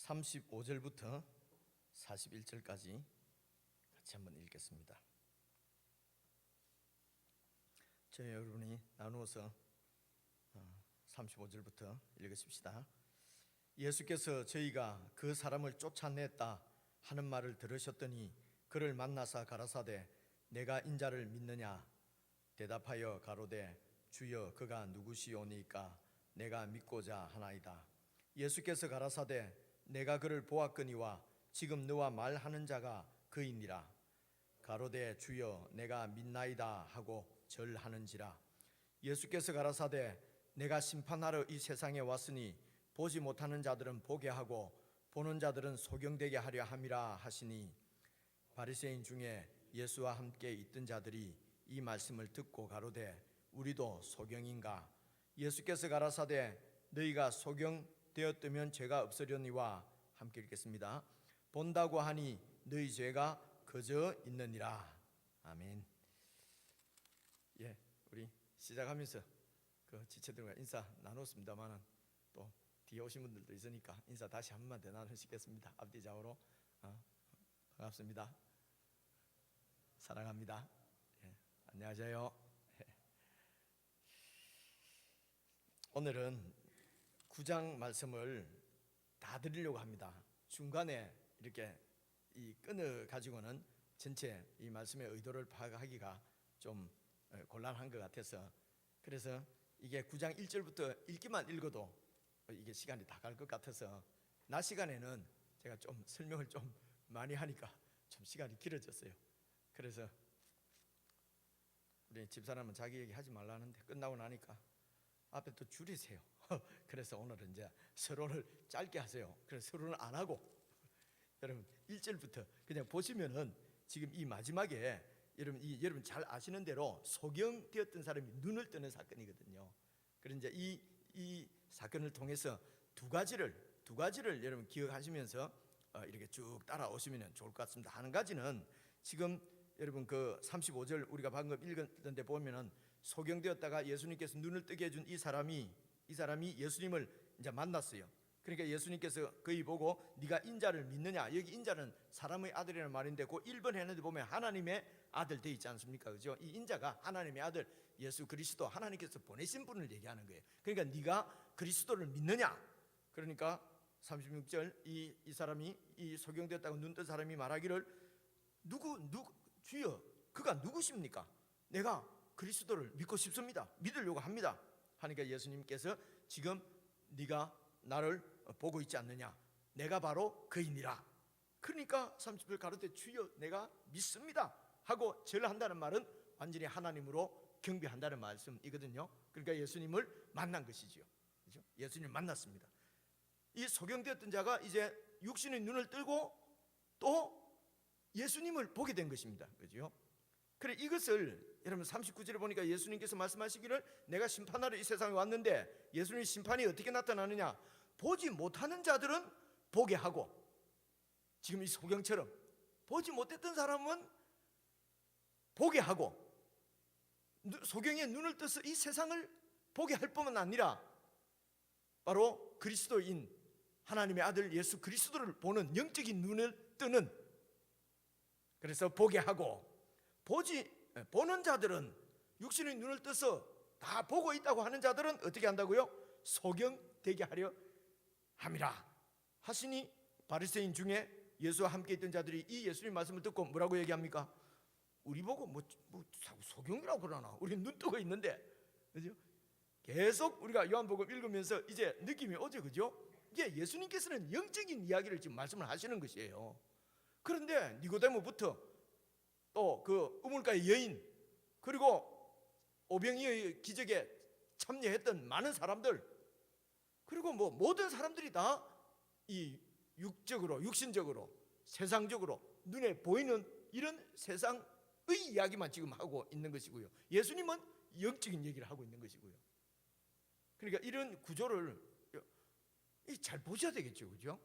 35절부터 41절까지 같이 한번 읽겠습니다. 저희 여러분이 나누어서 35절부터 읽으십시다. 예수께서 저희가 그 사람을 쫓아냈다 하는 말을 들으셨더니 그를 만나사 가라사대 내가 인자를 믿느냐 대답하여 가로되 주여 그가 누구시오니까 내가 믿고자 하나이다. 예수께서 가라사대 내가 그를 보았거니와 지금 너와 말하는 자가 그이니라. 가로되 주여 내가 믿나이다 하고 절하는지라. 예수께서 가라사대 내가 심판하러 이 세상에 왔으니 보지 못하는 자들은 보게 하고 보는 자들은 소경되게 하려 함이라 하시니 바리새인 중에 예수와 함께 있던 자들이 이 말씀을 듣고 가로되 우리도 소경인가. 예수께서 가라사대 너희가 소경되었다면 죄가 없으려니와 함께 읽겠습니다. 본다고 하니 너희 죄가 거저 있느니라. 아멘. 우리 시작하면서 그 지체들과 인사 나눴습니다만은 또 뒤에 오신 분들도 있으니까 인사 다시 한 번만 더 나누시겠습니다. 앞뒤 좌우로 반갑습니다. 사랑합니다. 안녕하세요. 오늘은 9장 말씀을 다 드리려고 합니다. 중간에 이렇게 이 끊어 가지고는 전체 이 말씀의 의도를 파악하기가 좀 곤란한 것 같아서 그래서 이게 9장 1절부터 읽기만 읽어도 이게 시간이 다 갈 것 같아서 낮 시간에는 제가 좀 설명을 좀 많이 하니까 좀 시간이 길어졌어요. 그래서 우리 집사람은 자기 얘기 하지 말라는데 끝나고 나니까 앞에 또 줄이세요. 그래서 오늘은 이제 서론을 짧게 하세요. 그래서 서론을 안 하고 여러분 1절부터 그냥 보시면은 지금 이 마지막에 여러분 잘 아시는 대로 소경되었던 사람이 눈을 뜨는 사건이거든요. 그런데 이제 이 사건을 통해서 두 가지를 여러분 기억하시면서 이렇게 쭉 따라오시면 좋을 것 같습니다. 한 가지는 지금 여러분 그 35절 우리가 방금 읽었던데 보면은 소경되었다가 예수님께서 눈을 뜨게 해준 이 사람이 예수님을 이제 만났어요. 그러니까 예수님께서 그이 보고 네가 인자를 믿느냐. 여기 인자는 사람의 아들이라는 말인데 그 1번 했는데 보면 하나님의 아들 돼 있지 않습니까? 그죠? 이 인자가 하나님의 아들 예수 그리스도 하나님께서 보내신 분을 얘기하는 거예요. 그러니까 네가 그리스도를 믿느냐. 그러니까 36절 이 사람이 이 소경되었다고 눈 뜬 사람이 말하기를 누구 주여 그가 누구십니까? 내가 그리스도를 믿고 싶습니다. 믿으려고 합니다. 하니까 예수님께서 지금 네가 나를 보고 있지 않느냐. 내가 바로 그이니라. 그러니까 30절 가로되 주여 내가 믿습니다 하고 절한다는 말은 완전히 하나님으로 경배한다는 말씀이거든요. 그러니까 예수님을 만난 것이지요. 그렇죠? 예수님을 만났습니다. 이 소경되었던 자가 이제 육신의 눈을 뜨고 또 예수님을 보게 된 것입니다. 그렇죠? 그래 이것을 여러분 39절에 보니까 예수님께서 말씀하시기를 내가 심판하러 이 세상에 왔는데 예수님의 심판이 어떻게 나타나느냐. 보지 못하는 자들은 보게 하고 지금 이 소경처럼 보지 못했던 사람은 보게 하고 소경의 눈을 떠서 이 세상을 보게 할 뿐만 아니라 바로 그리스도인 하나님의 아들 예수 그리스도를 보는 영적인 눈을 뜨는 그래서 보게 하고 보는 자들은 육신의 눈을 떠서 다 보고 있다고 하는 자들은 어떻게 한다고요? 소경되게 하려 함이라 하시니 바리새인 중에 예수와 함께 있던 자들이 이 예수님 말씀을 듣고 뭐라고 얘기합니까? 우리 보고 뭐 소경이라고 그러나 우리 눈 뜨고 있는데 그죠? 계속 우리가 요한복음 읽으면서 이제 느낌이 오죠. 그죠? 이게 예수님께서는 영적인 이야기를 지금 말씀을 하시는 것이에요. 그런데 니고데모부터 또 그 우물가의 여인 그리고 오병이어의 기적에 참여했던 많은 사람들 그리고 뭐 모든 사람들이 다 이 육적으로 육신적으로 세상적으로 눈에 보이는 이런 세상의 이야기만 지금 하고 있는 것이고요. 예수님은 영적인 얘기를 하고 있는 것이고요. 그러니까 이런 구조를 잘 보셔야 되겠죠. 그죠?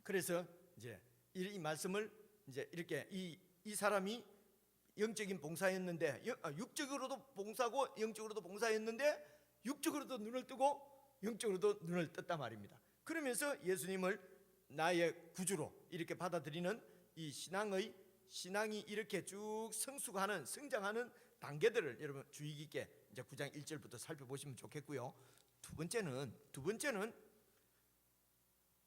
그래서 이제 이 말씀을 이제 이렇게 이 사람이 영적인 봉사였는데 육적으로도 봉사고 영적으로도 봉사했는데 육적으로도 눈을 뜨고 영적으로도 눈을 떴단 말입니다. 그러면서 예수님을 나의 구주로 이렇게 받아들이는 이 신앙이 이렇게 쭉 성숙하는, 성장하는 단계들을 여러분 주의 깊게 이제 9장 1절부터 살펴보시면 좋겠고요. 두 번째는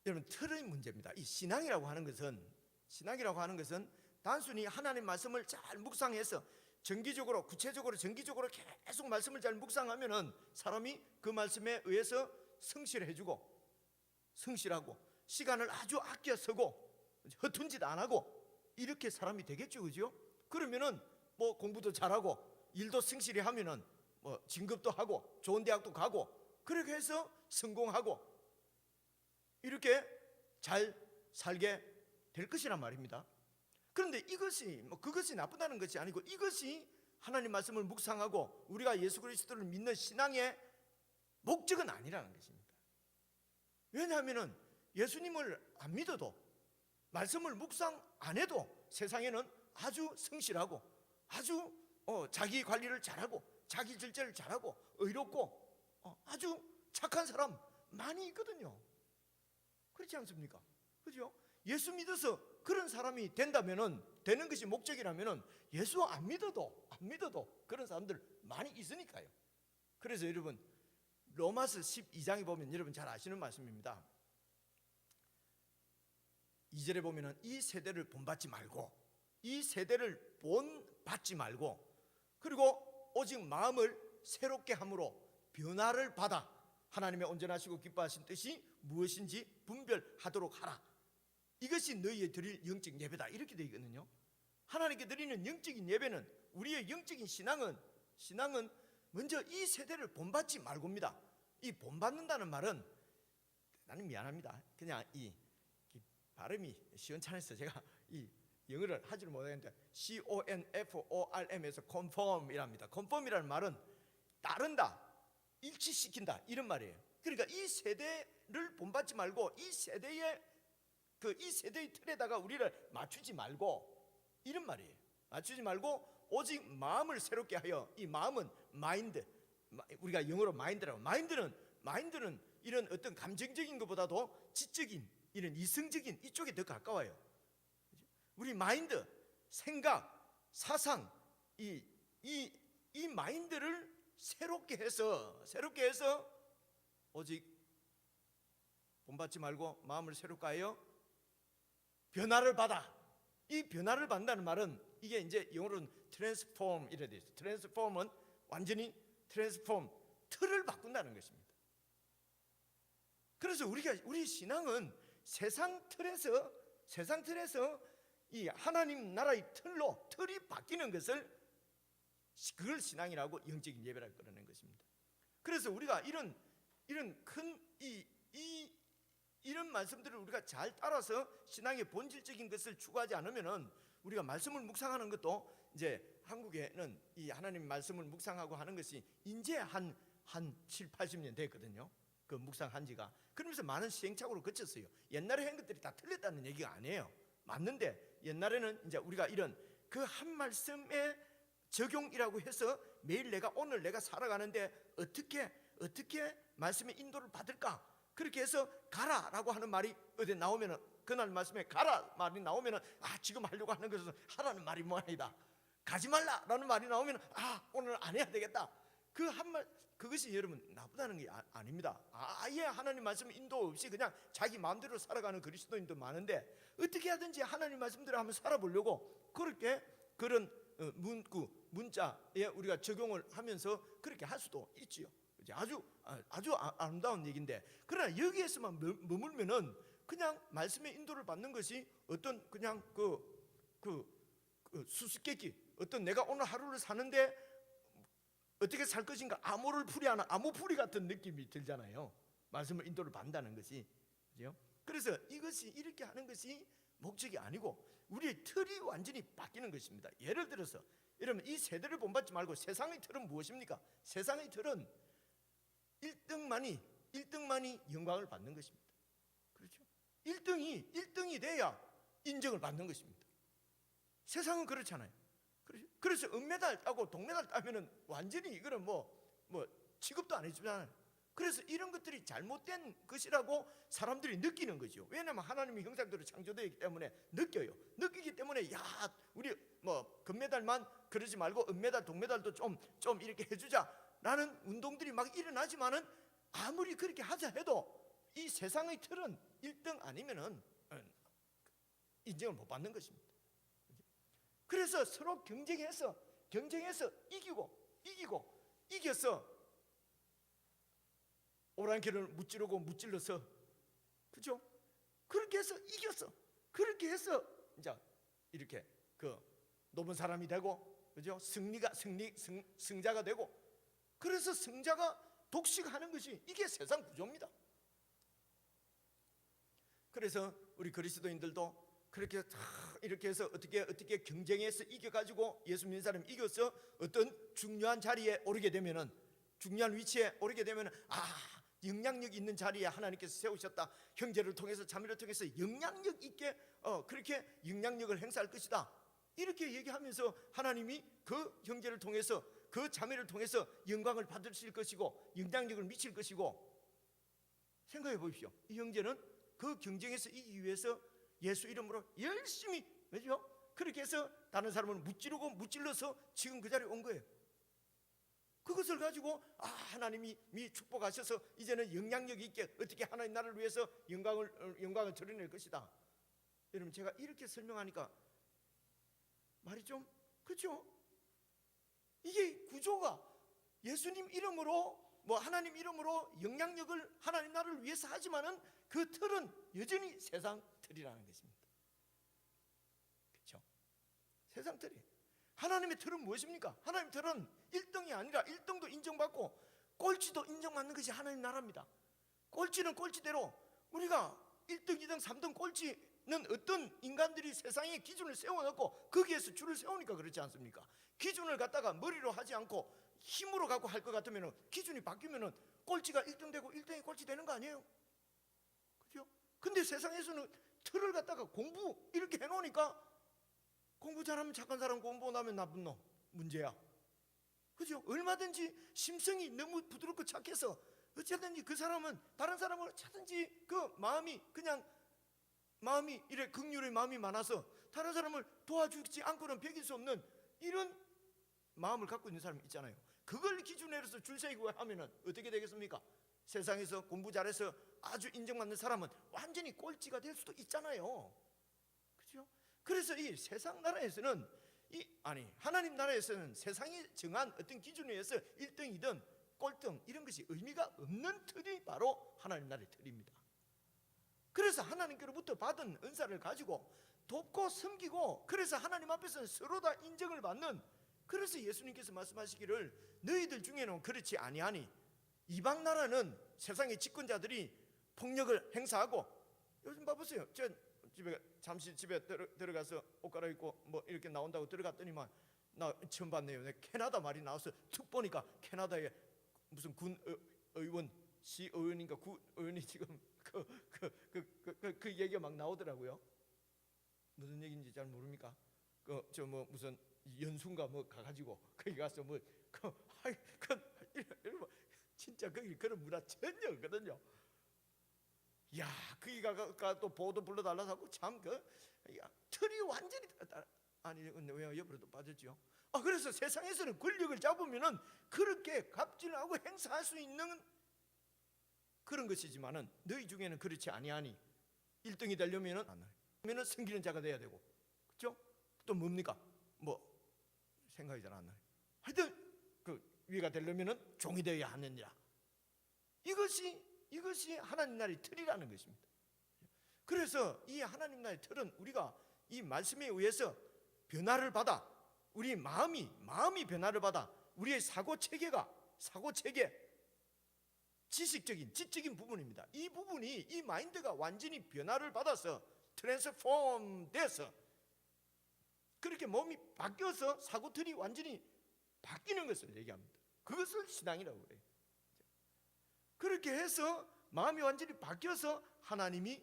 여러분 틀의 문제입니다. 이 신앙이라고 하는 것은 단순히 하나님 말씀을 잘 묵상해서 정기적으로, 구체적으로, 정기적으로 계속 말씀을 잘 묵상하면은 사람이 그 말씀에 의해서 성실하고 시간을 아주 아껴 쓰고 허튼 짓 안 하고 이렇게 사람이 되겠죠, 그죠? 그러면은 뭐 공부도 잘하고 일도 성실히 하면은 뭐 진급도 하고 좋은 대학도 가고 그렇게 해서 성공하고 이렇게 잘 살게 될 것이란 말입니다. 그런데 그것이 나쁘다는 것이 아니고, 이것이 하나님 말씀을 묵상하고 우리가 예수 그리스도를 믿는 신앙의 목적은 아니라는 것입니다. 왜냐하면 예수님을 안 믿어도, 말씀을 묵상 안 해도 세상에는 아주 성실하고 아주 자기 관리를 잘하고 자기 절제를 잘하고 의롭고 아주 착한 사람 많이 있거든요. 그렇지 않습니까? 그죠? 예수 믿어서 그런 사람이 되는 것이 목적이라면은 예수 안 믿어도 그런 사람들 많이 있으니까요. 그래서 여러분 로마서 12장에 보면 여러분 잘 아시는 말씀입니다. 2절에 보면은 이 세대를 본받지 말고 그리고 오직 마음을 새롭게 함으로 변화를 받아 하나님의 온전하시고 기뻐하신 뜻이 무엇인지 분별하도록 하라. 이것이 너희의 드릴 영적 예배다, 이렇게 되어 있거든요. 하나님께 드리는 영적인 예배는, 우리의 영적인 신앙은 먼저 이 세대를 본받지 말고입니다. 이 본받는다는 말은, 나는 미안합니다, 그냥 이 발음이 시원찮아서 제가 이 영어를 하지를 못하겠는데 CONFORM에서 conform이랍니다. conform이라는 말은 따른다, 일치시킨다, 이런 말이에요. 그러니까 이 세대를 본받지 말고 이 세대의 틀에다가 우리를 맞추지 말고, 이런 말이에요. 맞추지 말고 오직 마음을 새롭게 하여, 이 마음은 마인드, 우리가 영어로 마인드라고, 마인드는 이런 어떤 감정적인 것보다도 지적인, 이런 이성적인 이쪽에 더 가까워요. 우리 마인드, 생각, 사상, 이 마인드를 새롭게 해서 오직 본받지 말고 마음을 새롭게 하여 변화를 받아. 이 변화를 받는다는 말은 이게 이제 영어로는 transform 이래 돼 있어요. transform은 완전히 틀을 바꾼다는 것입니다. 그래서 우리 신앙은 세상 틀에서 이 하나님 나라의 틀이 바뀌는 그걸 신앙이라고, 영적인 예배라고 그러는 것입니다. 그래서 우리가 이런 큰 이런 말씀들을 우리가 잘 따라서 신앙의 본질적인 것을 추구하지 않으면은, 우리가 말씀을 묵상하는 것도, 이제 한국에는 이 하나님 말씀을 묵상하고 하는 것이 이제 한 7, 80년 됐거든요. 그 묵상한 지가. 그러면서 많은 시행착오를 거쳤어요. 옛날에 한 것들이 다 틀렸다는 얘기가 아니에요. 맞는데 옛날에는 이제 우리가 이런 그 한 말씀의 적용이라고 해서 매일 오늘 내가 살아가는데 어떻게 말씀의 인도를 받을까? 그렇게 해서 가라라고 하는 말이 어디 나오면은, 그날 말씀에 가라 말이 나오면은, 지금 하려고 하는 것은 하라는 말이 뭐아니다, 가지 말라라는 말이 나오면은, 오늘 안 해야 되겠다. 그 한 말, 그것이 여러분 나쁘다는 게 아닙니다. 아예 하나님 말씀 인도 없이 그냥 자기 마음대로 살아가는 그리스도인도 많은데, 어떻게 하든지 하나님 말씀대로 한번 살아보려고 그렇게 그런 문자에 우리가 적용을 하면서 그렇게 할 수도 있지요. 아주 아름다운 얘기인데, 그러나 여기에서만 머물면은 그냥 말씀의 인도를 받는 것이 어떤 그냥 수수께끼, 어떤 내가 오늘 하루를 사는데 어떻게 살 것인가, 암호풀이하는 암호풀이 같은 느낌이 들잖아요. 말씀을 인도를 받는다는 것이, 그죠? 그래서 이것이 이렇게 하는 것이 목적이 아니고 우리의 틀이 완전히 바뀌는 것입니다. 예를 들어서 여러분, 이 세대를 본받지 말고 세상의 틀은 무엇입니까? 세상의 틀은 1등만이 영광을 받는 것입니다. 그렇죠? 1등이 돼야 인정을 받는 것입니다. 세상은 그렇잖아요. 그래서 은메달 따고 동메달 따면은 완전히 이거는 뭐 취급도 안 해주잖아요. 그래서 이런 것들이 잘못된 것이라고 사람들이 느끼는 거죠. 왜냐하면 하나님의 형상대로 창조되어 있기 때문에 느껴요. 느끼기 때문에 야, 우리 뭐 금메달만 그러지 말고 은메달, 동메달도 좀 이렇게 해주자라는 운동들이 막 일어나지만은 아무리 그렇게 하자 해도 이 세상의 틀은 1등 아니면은 인정을 못 받는 것입니다. 그래서 서로 경쟁해서 이겨서 오랑캐를 무찔러서, 그죠? 그렇게 해서 이겼어. 그렇게 해서 이제 이렇게 높은 사람이 되고, 그죠? 승자가 되고, 그래서 승자가 독식하는 것이 이게 세상 구조입니다. 그래서 우리 그리스도인들도 그렇게 이렇게 해서 어떻게 경쟁해서 이겨가지고 예수 믿는 사람이 이겨서 어떤 중요한 자리에 오르게 되면은, 중요한 위치에 오르게 되면은 영향력 있는 자리에 하나님께서 세우셨다. 형제를 통해서, 자매를 통해서 영향력 있게 그렇게 영향력을 행사할 것이다. 이렇게 얘기하면서 하나님이 그 형제를 통해서, 그 자매를 통해서 영광을 받으실 것이고 영향력을 미칠 것이고, 생각해 보십시오. 이 형제는 그 경쟁에서 이기기 위해서 예수 이름으로 열심히, 그죠? 그렇게 해서 다른 사람을 무찔러서 지금 그 자리에 온 거예요. 그것을 가지고 하나님이 축복하셔서 이제는 영향력 있게 어떻게 하나님 나라를 위해서 영광을 드러낼 것이다. 여러분, 제가 이렇게 설명하니까 말이 좀 그렇죠? 이게 구조가 예수님 이름으로, 하나님 이름으로 영향력을 하나님 나라를 위해서 하지만은 그 틀은 여전히 세상 틀이라는 것입니다. 그렇죠? 세상 틀이. 하나님의 틀은 무엇입니까? 하나님의 틀은 1등이 아니라 1등도 인정받고 꼴찌도 인정받는 것이 하나님 나라입니다. 꼴찌는 꼴찌대로, 우리가 1등, 2등, 3등 꼴찌는 어떤 인간들이 세상에 기준을 세워놓고 거기에서 줄을 세우니까 그렇지 않습니까? 기준을 갖다가 머리로 하지 않고 힘으로 갖고 할 것 같으면 기준이 바뀌면 꼴찌가 1등 되고 1등이 꼴찌 되는 거 아니에요? 그죠? 근데 세상에서는 틀을 갖다가 공부 이렇게 해놓으니까 공부 잘하면 착한 사람, 공부 못하면 나쁜 놈, 문제야. 그죠? 얼마든지 심성이 너무 부드럽고 착해서 어쨌든지 그 사람은 다른 사람을 어쨌든지 그 마음이 이래 긍휼의 마음이 많아서 다른 사람을 도와주지 않고는 베길 수 없는 이런 마음을 갖고 있는 사람이 있잖아요. 그걸 기준으로 해서 줄 세우고 하면은 어떻게 되겠습니까? 세상에서 공부 잘해서 아주 인정받는 사람은 완전히 꼴찌가 될 수도 있잖아요. 그죠? 그래서 이 세상 나라에서는 하나님 나라에서는 세상이 정한 어떤 기준에 의해서 1등이든 꼴등 이런 것이 의미가 없는 틀이 바로 하나님 나라의 틀입니다. 그래서 하나님께로부터 받은 은사를 가지고 돕고 섬기고, 그래서 하나님 앞에서는 서로 다 인정을 받는, 그래서 예수님께서 말씀하시기를 너희들 중에는 그렇지 아니하니, 이방 나라는 세상의 집권자들이 폭력을 행사하고, 요즘 봐보세요. 저 잠시 집에 들어가서 옷 갈아입고 이렇게 나온다고 들어갔더니만 나 처음 봤네요. 캐나다 말이 나와서 툭 보니까 캐나다에 무슨 군 의원, 시의원인가 구의원이 지금 그 얘기가 막 나오더라고요. 무슨 얘기인지 잘 모릅니까? 무슨 연수인가 가가지고 거기 가서 여러분 진짜 거기 그런 문화 전혀 없거든요. 야, 거기가 또 보도 불러달라고 하고 참 틀이 완전히 아니 왜 옆으로도 빠졌죠? 그래서 세상에서는 권력을 잡으면은 그렇게 갑질하고 행사할 수 있는 그런 것이지만은 너희 중에는 그렇지 아니하니, 1등이 되려면은 섬기는 자가 돼야 되고, 그렇죠? 또 뭡니까? 생각이 잘 안 나요. 하여튼 위가 되려면은 종이 되어야 하느니라. 이것이 하나님 나라의 틀이라는 것입니다. 그래서 이 하나님 나라의 틀은 우리가 이 말씀에 의해서 변화를 받아, 우리 마음이 변화를 받아, 우리의 사고 체계, 지적인 부분입니다. 이 부분이, 이 마인드가 완전히 변화를 받아서 트랜스폼 돼서 그렇게 몸이 바뀌어서 사고틀이 완전히 바뀌는 것을 얘기합니다. 그것을 신앙이라고 그래요. 그렇게 해서 마음이 완전히 바뀌어서 하나님이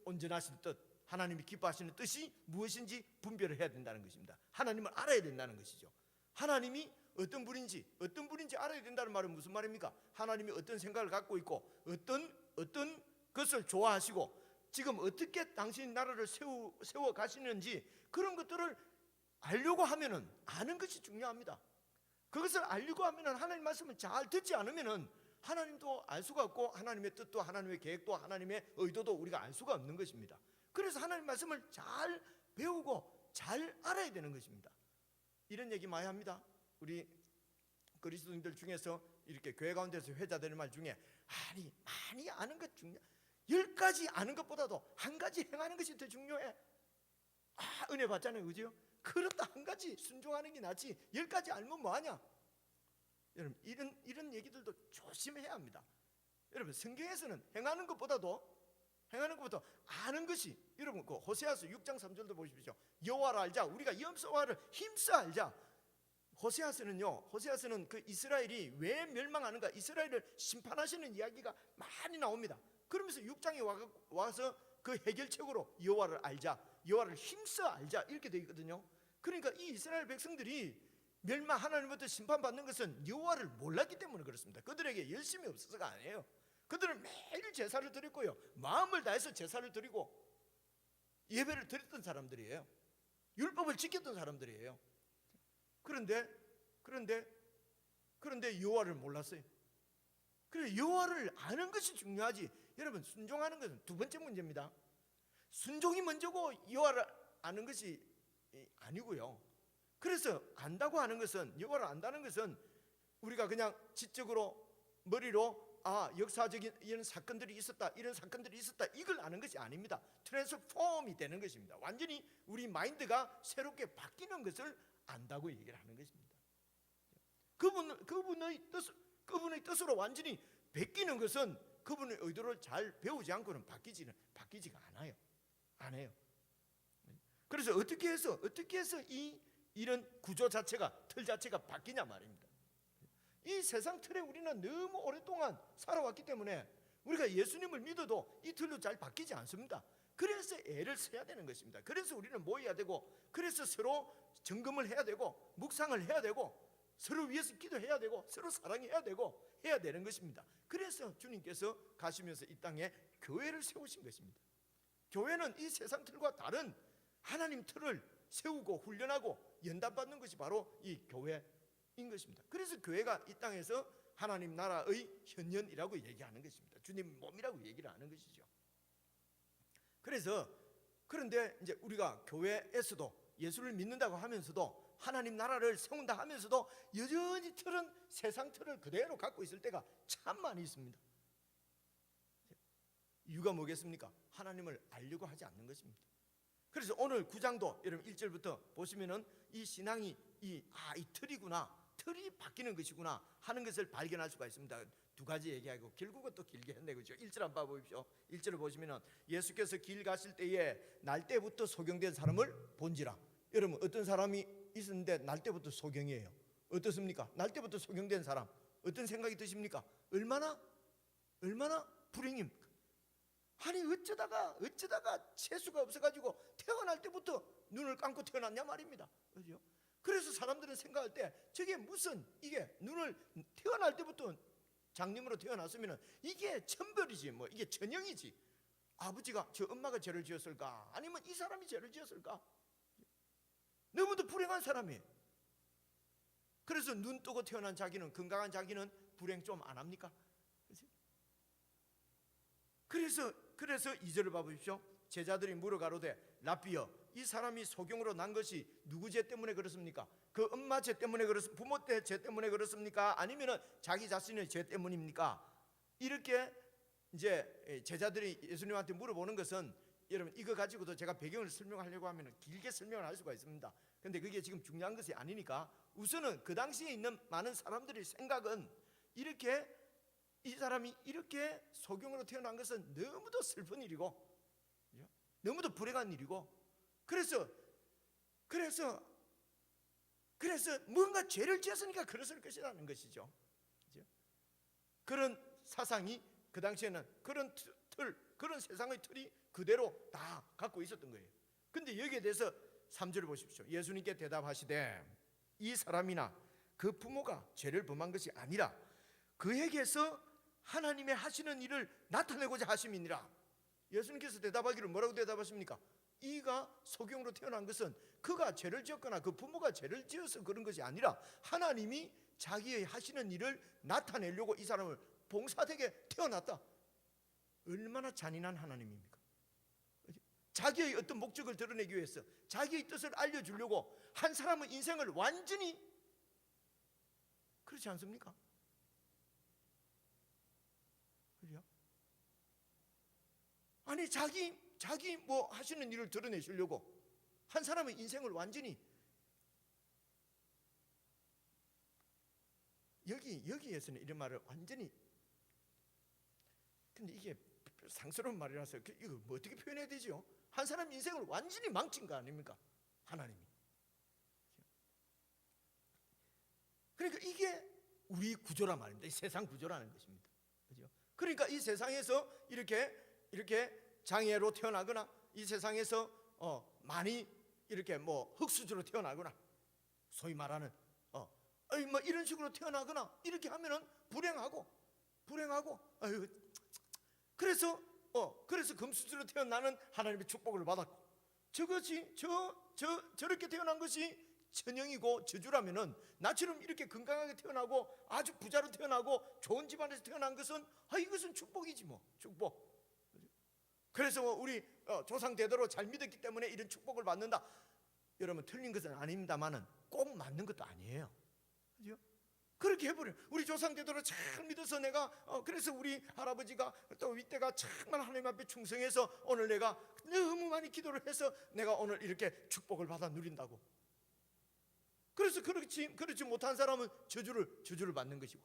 온전하신 뜻, 하나님이 기뻐하시는 뜻이 무엇인지 분별을 해야 된다는 것입니다. 하나님을 알아야 된다는 것이죠. 하나님이 어떤 분인지 알아야 된다는 말은 무슨 말입니까? 하나님이 어떤 생각을 갖고 있고 어떤 것을 좋아하시고 지금 어떻게 당신 나라를 세워 가시는지 그런 것들을 알려고 하면은 아는 것이 중요합니다. 그것을 알려고 하면은 하나님 말씀을 잘 듣지 않으면은 하나님도 알 수가 없고 하나님의 뜻도 하나님의 계획도 하나님의 의도도 우리가 알 수가 없는 것입니다. 그래서 하나님 말씀을 잘 배우고 잘 알아야 되는 것입니다. 이런 얘기 많이 합니다. 우리 그리스도인들 중에서 이렇게 교회 가운데서 회자되는 말 중에 많이 아는 것 중요. 10가지 아는 것보다도 한 가지 행하는 것이 더 중요해. 은혜 받잖아요, 그죠? 그렇다 한 가지 순종하는 게 낫지 10가지 알면 뭐하냐? 여러분 이런 얘기들도 조심해야 합니다. 여러분 성경에서는 행하는 것보다도 아는 것이, 여러분 그 호세아서 6장 3절도 보십시오. 여호와를 알자, 우리가 여호와를 힘써 알자. 호세아서는 그 이스라엘이 왜 멸망하는가, 이스라엘을 심판하시는 이야기가 많이 나옵니다. 그러면서 6장에 와서 그 해결책으로 여호와를 알자, 여호와를 힘써 알자 이렇게 되어 있거든요. 그러니까 이 이스라엘 백성들이 하나님부터 심판받는 것은 여호와를 몰랐기 때문에 그렇습니다. 그들에게 열심이 없어서가 아니에요. 그들은 매일 제사를 드렸고요, 마음을 다해서 제사를 드리고 예배를 드렸던 사람들이에요. 율법을 지켰던 사람들이에요. 그런데 여호와를 몰랐어요. 그래서 여호와를 아는 것이 중요하지, 여러분 순종하는 것은 두 번째 문제입니다. 순종이 먼저고 여호와를 아는 것이 아니고요. 그래서 안다고 하는 것은, 여호와를 안다는 것은 우리가 그냥 지적으로 머리로 역사적인 이런 사건들이 있었다 이걸 아는 것이 아닙니다. 트랜스폼이 되는 것입니다. 완전히 우리 마인드가 새롭게 바뀌는 것을 안다고 얘기를 하는 것입니다. 그분의 뜻으로 완전히 바뀌는 것은 그분의 의도를 잘 배우지 않고는 바뀌지가 않아요. 안 해요. 그래서 어떻게 해서 이런 구조 자체가, 틀 자체가 바뀌냐 말입니다. 이 세상 틀에 우리는 너무 오랫동안 살아왔기 때문에 우리가 예수님을 믿어도 이 틀로 잘 바뀌지 않습니다. 그래서 애를 써야 되는 것입니다. 그래서 우리는 모여야 되고, 그래서 서로 점검을 해야 되고, 묵상을 해야 되고, 서로 위해서 기도해야 되고, 서로 사랑해야 되고 해야 되는 것입니다. 그래서 주님께서 가시면서 이 땅에 교회를 세우신 것입니다. 교회는 이 세상 틀과 다른 하나님 틀을 세우고 훈련하고 연단받는 것이 바로 이 교회인 것입니다. 그래서 교회가 이 땅에서 하나님 나라의 현현이라고 얘기하는 것입니다. 주님 몸이라고 얘기를 하는 것이죠. 그런데 이제 우리가 교회에서도 예수를 믿는다고 하면서도 하나님 나라를 세운다 하면서도 여전히 틀은 세상 틀을 그대로 갖고 있을 때가 참 많이 있습니다. 이유가 뭐겠습니까? 하나님을 알려고 하지 않는 것입니다. 그래서 오늘 9장도 여러분 1절부터 보시면은 이 신앙이 이 틀이구나, 틀이 바뀌는 것이구나 하는 것을 발견할 수가 있습니다. 두 가지 얘기하고 결국은 또 길게 했네, 그죠? 1절 한번 봐보십시오. 1절을 보시면은 예수께서 길 가실 때에 날 때부터 소경된 사람을 본지라. 여러분 어떤 사람이 있었는데 날 때부터 소경이에요. 어떻습니까? 날 때부터 소경된 사람 어떤 생각이 드십니까? 얼마나 불행입니까? 아니 어쩌다가 재수가 없어가지고 태어날 때부터 눈을 감고 태어났냐 말입니다. 그죠? 그래서 사람들은 생각할 때 저게 무슨, 이게 눈을 태어날 때부터 장님으로 태어났으면 이게 천벌이지, 뭐 이게 전형이지. 아버지가, 저 엄마가 죄를 지었을까? 아니면 이 사람이 죄를 지었을까? 너무도 불행한 사람이에요. 그래서 눈 뜨고 태어난 자기는, 건강한 자기는 불행 좀 안 합니까? 그래서 2절을 봐보십시오. 제자들이 물어가로되 랍비여, 이 사람이 소경으로 난 것이 누구 죄 때문에 그렇습니까? 그 엄마 죄 때문에 그렇습니까? 부모 죄 때문에 그렇습니까? 아니면은 자기 자신의 죄 때문입니까? 이렇게 이제 제자들이 예수님한테 물어보는 것은, 여러분 이거 가지고도 제가 배경을 설명하려고 하면 길게 설명을 할 수가 있습니다. 근데 그게 지금 중요한 것이 아니니까 우선은 그 당시에 있는 많은 사람들의 생각은 이렇게, 이 사람이 이렇게 소경으로 태어난 것은 너무도 슬픈 일이고 너무도 불행한 일이고, 그래서 뭔가 죄를 지었으니까 그랬을 것이라는 것이죠. 그런 사상이 그 당시에는 그런 그런 세상의 틀이 그대로 다 갖고 있었던 거예요. 근데 여기에 대해서 3절을 보십시오. 예수님께 대답하시되 이 사람이나 그 부모가 죄를 범한 것이 아니라 그에게서 하나님의 하시는 일을 나타내고자 하심이니라. 예수님께서 대답하기를 뭐라고 대답하십니까? 이가 소경으로 태어난 것은 그가 죄를 지었거나 그 부모가 죄를 지어서 그런 것이 아니라 하나님이 자기의 하시는 일을 나타내려고 이 사람을 봉사되게 태어났다. 얼마나 잔인한 하나님입니까? 자기의 어떤 목적을 드러내기 위해서 자기의 뜻을 알려주려고 한 사람의 인생을 완전히, 그렇지 않습니까? 그죠? 아니 자기 뭐 하시는 일을 드러내시려고 한 사람의 인생을 완전히, 여기에서는 이런 말을 완전히, 근데 이게 상스러운 말이라서 이거 뭐 어떻게 표현해야 되죠? 한 사람 인생을 완전히 망친 거 아닙니까? 하나님이. 그러니까 이게 우리 구조란 말입니다. 이 세상 구조라는 것입니다. 그죠? 그러니까 이 세상에서 이렇게 장애로 태어나거나 이 세상에서 많이 이렇게 뭐 흙수저로 태어나거나 소위 말하는 뭐 이런 식으로 태어나거나 이렇게 하면은 불행하고 아유, 그래서 금수저로 태어나는 하나님의 축복을 받았고 저것이 저렇게 태어난 것이 천영이고 저주라면은 나처럼 이렇게 건강하게 태어나고 아주 부자로 태어나고 좋은 집안에서 태어난 것은 이것은 축복이지 뭐, 축복. 그래서 우리 조상 대대로 잘 믿었기 때문에 이런 축복을 받는다. 여러분 틀린 것은 아닙니다만은 꼭 맞는 것도 아니에요. 그죠? 그렇게 해버려요. 우리 조상 대대로 잘 믿어서 내가 그래서 우리 할아버지가 또 윗대가 정말 하나님 앞에 충성해서 오늘 내가 너무 많이 기도를 해서 내가 오늘 이렇게 축복을 받아 누린다고. 그래서 그렇지 못한 사람은 저주를 받는 것이고.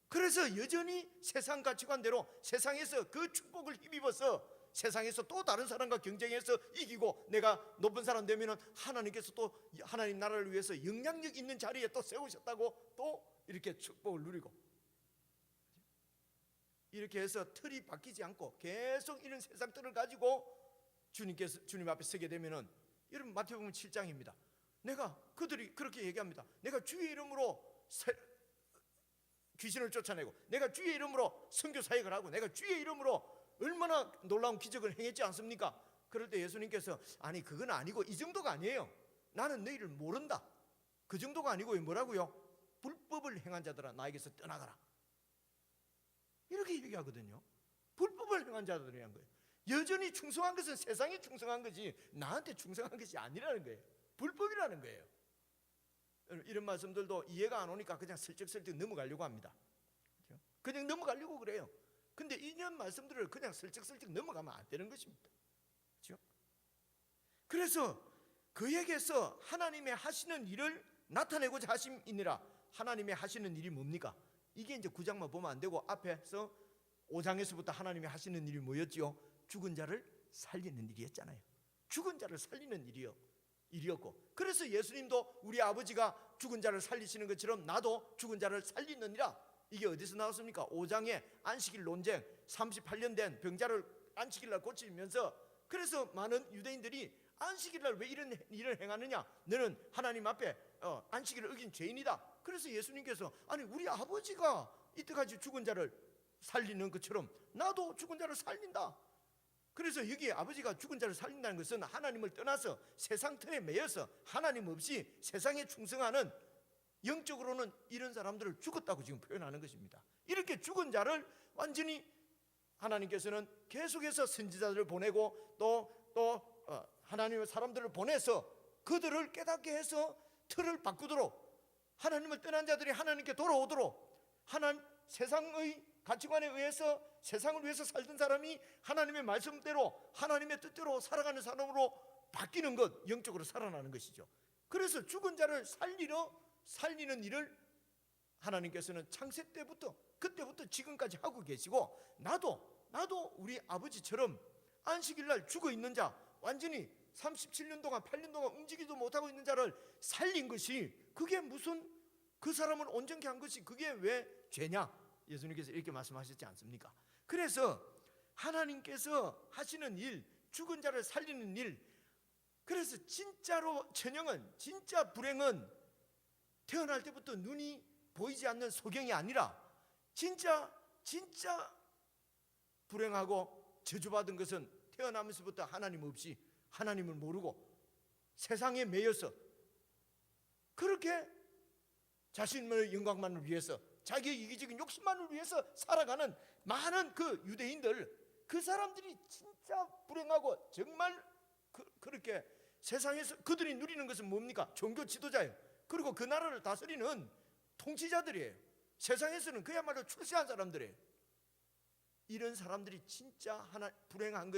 그래서 여전히 세상 가치관대로 세상에서 그 축복을 힘입어서 세상에서 또 다른 사람과 경쟁해서 이기고 내가 높은 사람 되면은 하나님께서 또 하나님 나라를 위해서 영향력 있는 자리에 또 세우셨다고 또 이렇게 축복을 누리고, 이렇게 해서 틀이 바뀌지 않고 계속 이런 세상 틀을 가지고 주님 앞에 서게 되면은, 여러분 마태복음 7장입니다. 그들이 그렇게 얘기합니다. 내가 주의 이름으로 귀신을 쫓아내고 내가 주의 이름으로 선교 사역을 하고 내가 주의 이름으로 얼마나 놀라운 기적을 행했지 않습니까? 그럴 때 예수님께서 아니 그건 아니고 이 정도가 아니에요. 나는 너희를 모른다. 그 정도가 아니고 뭐라고요? 불법을 행한 자들아 나에게서 떠나가라. 이렇게 얘기하거든요. 불법을 행한 자들을 위한 거예요. 여전히 충성한 것은 세상에 충성한 거지 나한테 충성한 것이 아니라는 거예요. 불법이라는 거예요. 이런 말씀들도 이해가 안 오니까 그냥 슬쩍슬쩍 넘어가려고 합니다. 그냥 넘어가려고 그래요. 근데 이런 말씀들을 그냥 슬쩍슬쩍 넘어가면 안 되는 것입니다. 그렇죠? 그래서 그에게서 하나님의 하시는 일을 나타내고자 하심이니라. 하나님의 하시는 일이 뭡니까? 이게 이제 9장만 보면 안 되고 앞에서 5장에서부터 하나님이 하시는 일이 뭐였지요? 죽은 자를 살리는 일이었잖아요. 죽은 자를 살리는 일이었고, 그래서 예수님도 우리 아버지가 죽은 자를 살리시는 것처럼 나도 죽은 자를 살리느니라. 이게 어디서 나왔습니까? 5장에 안식일 논쟁, 38년 된 병자를 안식일날 고치면서, 그래서 많은 유대인들이 안식일날 왜 이런 일을 행하느냐? 너는 하나님 앞에 안식일을 어긴 죄인이다. 그래서 예수님께서 아니 우리 아버지가 이때까지 죽은 자를 살리는 것처럼 나도 죽은 자를 살린다. 그래서 여기 아버지가 죽은 자를 살린다는 것은 하나님을 떠나서 세상 틀에 매여서 하나님 없이 세상에 충성하는, 영적으로는 이런 사람들을 죽었다고 지금 표현하는 것입니다. 이렇게 죽은 자를 완전히 하나님께서는 계속해서 선지자들을 보내고 또 하나님의 사람들을 보내서 그들을 깨닫게 해서 틀을 바꾸도록, 하나님을 떠난 자들이 하나님께 돌아오도록, 세상의 가치관에 의해서 세상을 위해서 살던 사람이 하나님의 말씀대로 하나님의 뜻대로 살아가는 사람으로 바뀌는 것, 영적으로 살아나는 것이죠. 그래서 죽은 자를 살리는 일을 하나님께서는 창세 때부터 그때부터 지금까지 하고 계시고, 나도 우리 아버지처럼 안식일날 죽어 있는 자, 완전히 37년 동안 8년 동안 움직이지도 못하고 있는 자를 살린 것이, 그게 무슨 그 사람을 온전케 한 것이 그게 왜 죄냐? 예수님께서 이렇게 말씀하셨지 않습니까? 그래서 하나님께서 하시는 일, 죽은 자를 살리는 일, 그래서 진짜로 천영은, 진짜 불행은 태어날 때부터 눈이 보이지 않는 소경이 아니라 진짜 불행하고 저주받은 것은 태어나면서부터 하나님 없이 하나님을 모르고 세상에 매여서 그렇게 자신의 영광만을 위해서 자기의 이기적인 욕심만을 위해서 살아가는 많은 그 유대인들, 그 사람들이 진짜 불행하고 정말 그렇게 세상에서 그들이 누리는 것은 뭡니까? 종교 지도자예요. 그리고 그 나라를 다스리는 통치자들이에요. 세상에서는 그야말로 출세한 사람들이에요. 이런 사람들이 진짜 불행한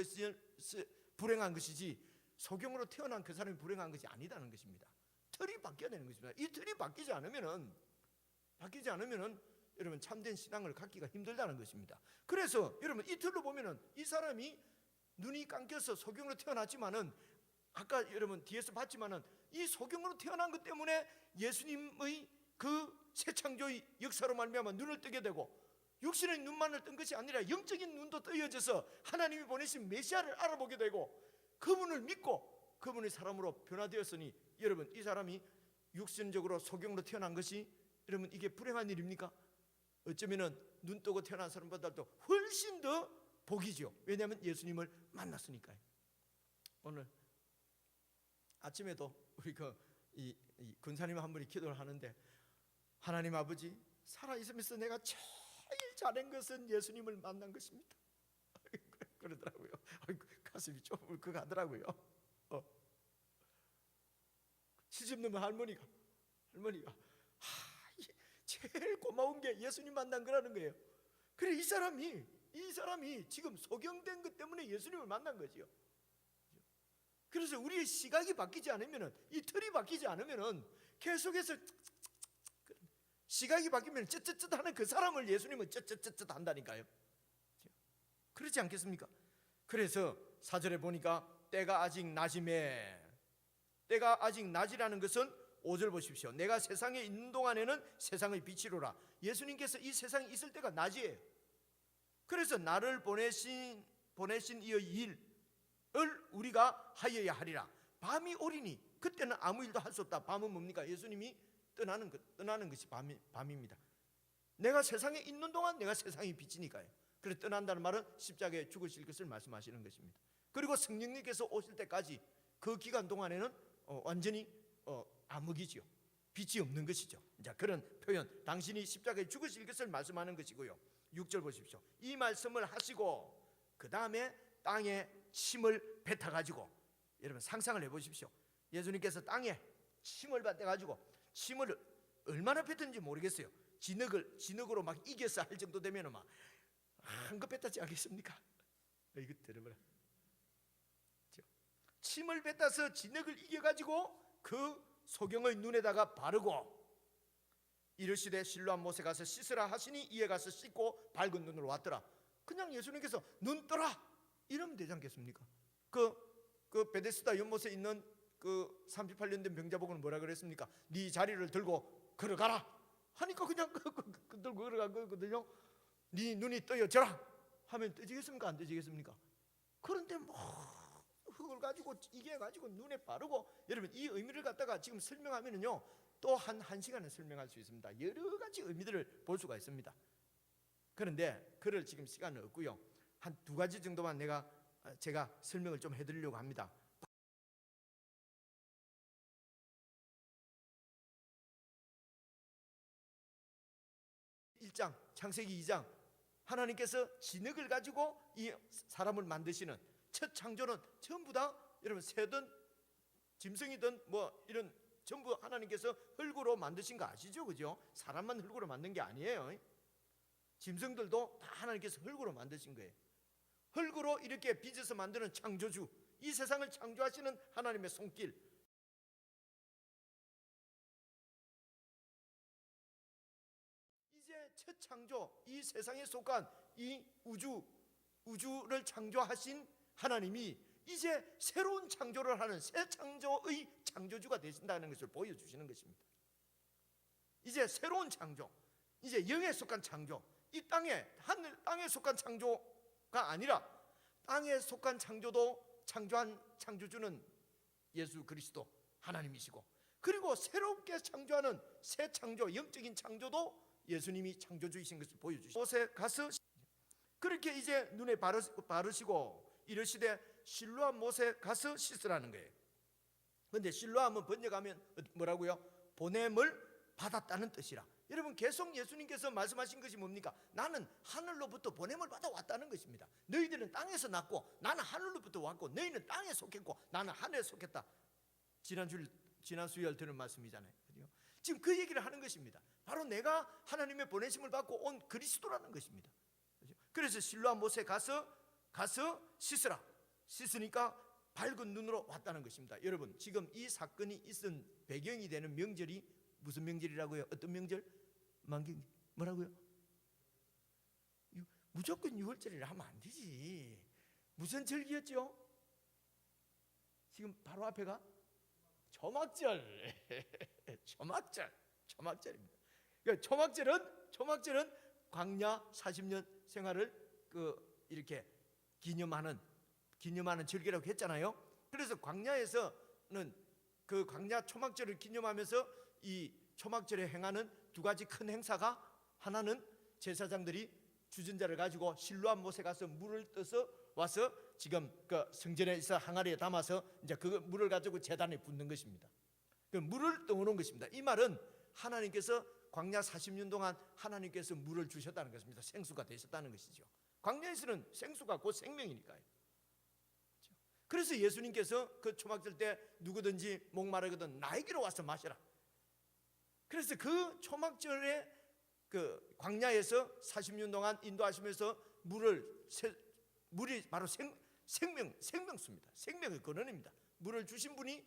것이지 소경으로 태어난 그 사람이 불행한 것이 아니다는 것입니다. 틀이 바뀌어야 되는 것입니다. 이 틀이 바뀌지 않으면은 여러분 참된 신앙을 갖기가 힘들다는 것입니다. 그래서 여러분 이 틀로 보면은 이 사람이 눈이 감겨서 소경으로 태어났지만은 아까 여러분 뒤에서 봤지만은 이 소경으로 태어난 것 때문에 예수님의 그 새 창조의 역사로 말미암아 눈을 뜨게 되고 육신의 눈만을 뜬 것이 아니라 영적인 눈도 뜨여져서 하나님이 보내신 메시아를 알아보게 되고 그분을 믿고 그분의 사람으로 변화되었으니 여러분 이 사람이 육신적으로 소경으로 태어난 것이 여러분 이게 불행한 일입니까? 어쩌면은 눈 뜨고 태어난 사람보다도 훨씬 더 복이죠. 왜냐하면 예수님을 만났으니까요. 오늘 아침에도 우리 이 군사님 한 분이 기도를 하는데 하나님 아버지 살아있으면서 내가 제일 잘한 것은 예수님을 만난 것입니다. 그러더라고요. 가슴이 좀 울컥하더라고요. 70 넘은 할머니가 제일 고마운 게 예수님 만난 거라는 거예요. 그래 이 사람이 지금 소경된 것 때문에 예수님을 만난 거지요. 그래서 우리의 시각이 바뀌지 않으면은, 이 틀이 바뀌지 않으면은 계속해서 시각이 바뀌면 쯧쯧쯧 하는 그 사람을 예수님은 쯧쯧쯧 한다니까요. 그렇지 않겠습니까? 그래서 4절에 보니까 때가 아직 낮이매, 때가 아직 낮이라는 것은 5절 보십시오. 내가 세상에 있는 동안에는 세상의 빛이로라. 예수님께서 이 세상에 있을 때가 낮이에요. 그래서 나를 보내신 이의 일을 우리가 하여야 하리라. 밤이 오리니 그때는 아무 일도 할 수 없다. 밤은 뭡니까? 예수님이 떠나는 것이 밤입니다. 내가 세상에 있는 동안 내가 세상의 빛이니까요. 그래서 떠난다는 말은 십자가에 죽으실 것을 말씀하시는 것입니다. 그리고 성령님께서 오실 때까지 그 기간 동안에는 완전히 암흑이지요. 빛이 없는 것이죠. 자, 그런 표현, 당신이 십자가에 죽으실 것을 말씀하는 것이고요. 6절 보십시오. 이 말씀을 하시고 그 다음에 땅에 침을 뱉어가지고, 여러분 상상을 해보십시오. 예수님께서 땅에 침을 뱉어가지고, 침을 얼마나 뱉었는지 모르겠어요. 진흙으로 막 이겨서 할 정도 되면 막 한껏 뱉었지 않겠습니까? 이거 들어봐라. 침을 뱉어서 진흙을 이겨가지고 그 소경의 눈에다가 바르고 이르시되 실로암 못에 가서 씻으라 하시니 이에 가서 씻고 밝은 눈으로 왔더라. 그냥 예수님께서 눈 떠라 이러면 되지 않겠습니까? 그 베데스다 연못에 있는 그 38년 된 병자복은 뭐라 그랬습니까? 네 자리를 들고 걸어가라 하니까 그냥 들고 걸어간 거거든요. 네 눈이 떠여져라 하면 떠지겠습니까? 안 떠지겠습니까? 그런데 흙을 가지고 이겨가지고 눈에 바르고, 여러분 이 의미를 갖다가 지금 설명하면은요 또 한 시간을 설명할 수 있습니다. 여러 가지 의미들을 볼 수가 있습니다. 그런데 그럴 지금 시간은 없고요. 한 2가지 정도만 제가 설명을 좀 해드리려고 합니다. 창세기 2장 하나님께서 진흙을 가지고 이 사람을 만드시는 첫 창조는 전부 다 여러분 새든 짐승이든 뭐 이런 전부 하나님께서 흙으로 만드신 거 아시죠? 그죠? 사람만 흙으로 만든 게 아니에요. 짐승들도 다 하나님께서 흙으로 만드신 거예요. 흙으로 이렇게 빚어서 만드는 창조주, 이 세상을 창조하시는 하나님의 손길, 이제 첫 창조, 이 세상에 속한 이 우주를 창조하신 하나님이 이제 새로운 창조를 하는 새 창조의 창조주가 되신다는 것을 보여주시는 것입니다. 이제 새로운 창조, 이제 영에 속한 창조, 이 하늘 땅에 속한 창조가 아니라 땅에 속한 창조도 창조한 창조주는 예수 그리스도 하나님이시고, 그리고 새롭게 창조하는 새 창조, 영적인 창조도 예수님이 창조주이신 것을 보여주시고, 곳에 가서 그렇게 이제 눈에 바르시고 이르시되 실로암 못에 가서 씻으라는 거예요. 그런데 실로암은 번역하면 뭐라고요? 보냄을 받았다는 뜻이라. 여러분, 계속 예수님께서 말씀하신 것이 뭡니까? 나는 하늘로부터 보냄을 받아왔다는 것입니다. 너희들은 땅에서 났고 나는 하늘로부터 왔고, 너희는 땅에 속했고 나는 하늘에 속했다. 지난 수요일 들은 말씀이잖아요. 지금 그 얘기를 하는 것입니다. 바로 내가 하나님의 보내심을 받고 온 그리스도라는 것입니다. 그래서 실로암 못에 가서 씻으라. 씻으니까 밝은 눈으로 왔다는 것입니다. 여러분, 지금 이 사건이 있은 배경이 되는 명절이 무슨 명절이라고요? 어떤 명절? 만경 뭐라고요? 무조건 6월절이라 하면 안 되지. 무슨 절기였죠? 지금 바로 앞에가 초막절. 초막절입니다. 그러니까 초막절은 광야 40년 생활을 이렇게 기념하는 절기라고 했잖아요. 그래서 광야에서는 그 광야 초막절을 기념하면서 이 초막절에 행하는 두 가지 큰 행사가, 하나는 제사장들이 주전자를 가지고 실로암 못에 가서 물을 떠서 와서 지금 그 성전에 있어 항아리에 담아서 이제 그 물을 가지고 제단에 붓는 것입니다. 그 물을 떠오는 것입니다. 이 말은 하나님께서 광야 40년 동안 하나님께서 물을 주셨다는 것입니다. 생수가 되셨다는 것이죠. 광야에서는 생수가 곧 생명이니까요. 그래서 예수님께서 그 초막절 때 누구든지 목마르거든 나에게로 와서 마시라. 그래서 그 초막절에 그 광야에서 40년 동안 인도하시면서 물이 바로 생명수입니다. 생명의 근원입니다. 물을 주신 분이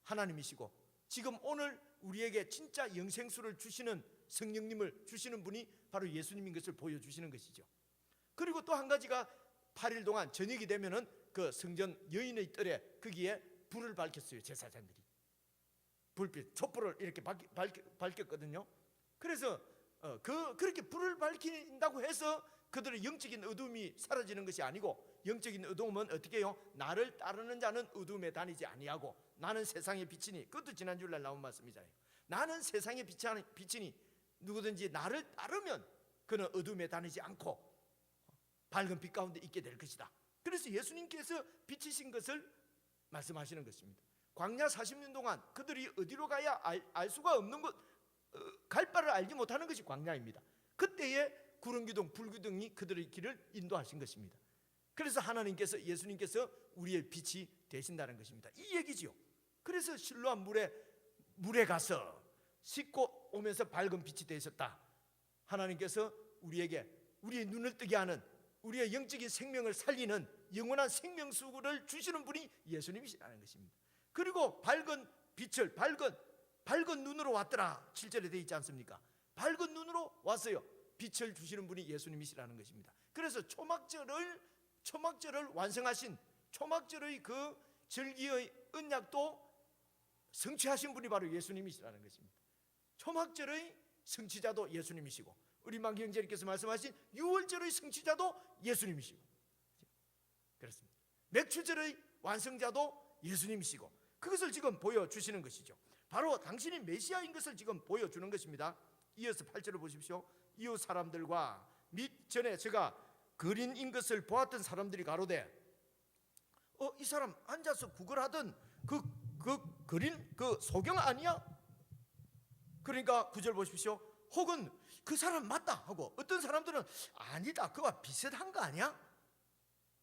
하나님이시고, 지금 오늘 우리에게 진짜 영생수를 주시는 성령님을 주시는 분이 바로 예수님인 것을 보여주시는 것이죠. 그리고 또 한 가지가 8일 동안 저녁이 되면은 그 성전 여인의 뜰에 거기에 불을 밝혔어요. 제사장들이 촛불을 이렇게 밝혔거든요. 그래서 그렇게 불을 밝힌다고 해서 그들의 영적인 어둠이 사라지는 것이 아니고, 영적인 어둠은 어떻게 해요? 나를 따르는 자는 어둠에 다니지 아니하고 나는 세상의 빛이니, 그것도 지난주에 나온 말씀이잖아요. 나는 세상의 빛이니 누구든지 나를 따르면 그는 어둠에 다니지 않고 밝은 빛 가운데 있게 될 것이다. 그래서 예수님께서 빛이신 것을 말씀하시는 것입니다. 광야 40년 동안 그들이 어디로 가야 알 수가 없는 것, 갈 바를 알지 못하는 것이 광야입니다. 그때에 구름기둥 불기둥이 그들의 길을 인도하신 것입니다. 그래서 예수님께서 우리의 빛이 되신다는 것입니다. 이 얘기지요. 그래서 실로암 물에 가서 씻고 오면서 밝은 빛이 되셨다. 하나님께서 우리의 눈을 뜨게 하는, 우리의 영적인 생명을 살리는 영원한 생명수를 주시는 분이 예수님이시라는 것입니다. 그리고 밝은 빛을 밝은 눈으로 왔더라. 7절에 되어 있지 않습니까? 밝은 눈으로 왔어요. 빛을 주시는 분이 예수님이시라는 것입니다. 그래서 초막절을 완성하신, 초막절의 그 절기의 언약도 성취하신 분이 바로 예수님이시라는 것입니다. 초막절의 성취자도 예수님이시고, 우리 만경제님께서 말씀하신 6월절의 성취자도 예수님이시고, 그렇습니다. 맥추절의 완성자도 예수님이시고, 그것을 지금 보여주시는 것이죠. 바로 당신이 메시아인 것을 지금 보여주는 것입니다. 이어서 8절을 보십시오. 이웃 사람들과 및 전에 제가 거린인 것을 보았던 사람들이 가로되, 이 사람 앉아서 구걸하던 그 거린 그 소경 아니야? 그러니까 9절 보십시오. 혹은 그 사람 맞다 하고, 어떤 사람들은 아니다, 그와 비슷한 거 아니야?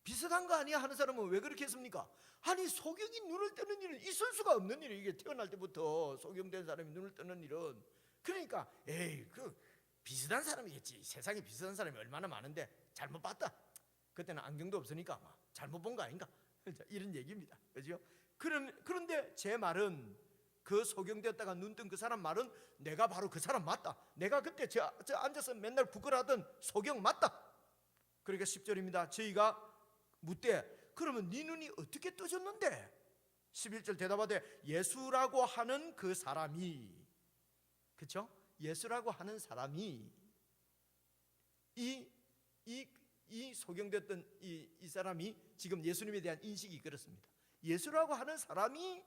비슷한 거 아니야 하는 사람은 왜 그렇게 했습니까? 아니, 소경이 눈을 뜨는 일은 있을 수가 없는 일이에요. 이게 태어날 때부터 소경된 사람이 눈을 뜨는 일은. 그러니까 그 비슷한 사람이겠지. 세상에 비슷한 사람이 얼마나 많은데 잘못 봤다. 그때는 안경도 없으니까 잘못 본 거 아닌가? 이런 얘기입니다. 그죠? 그런데 제 말은, 그 소경되었다가 눈 뜬 그 사람 말은 내가 바로 그 사람 맞다. 내가 그때 저 앉아서 맨날 부끄러워하던 소경 맞다. 그러니까 10절입니다. 저희가 묻되, 그러면 네 눈이 어떻게 떠졌는데? 11절 대답하되, 예수라고 하는 그 사람이, 그렇죠? 예수라고 하는 사람이, 이 소경됐던 이 사람이 지금 예수님에 대한 인식이 그렇습니다. 예수라고 하는 사람이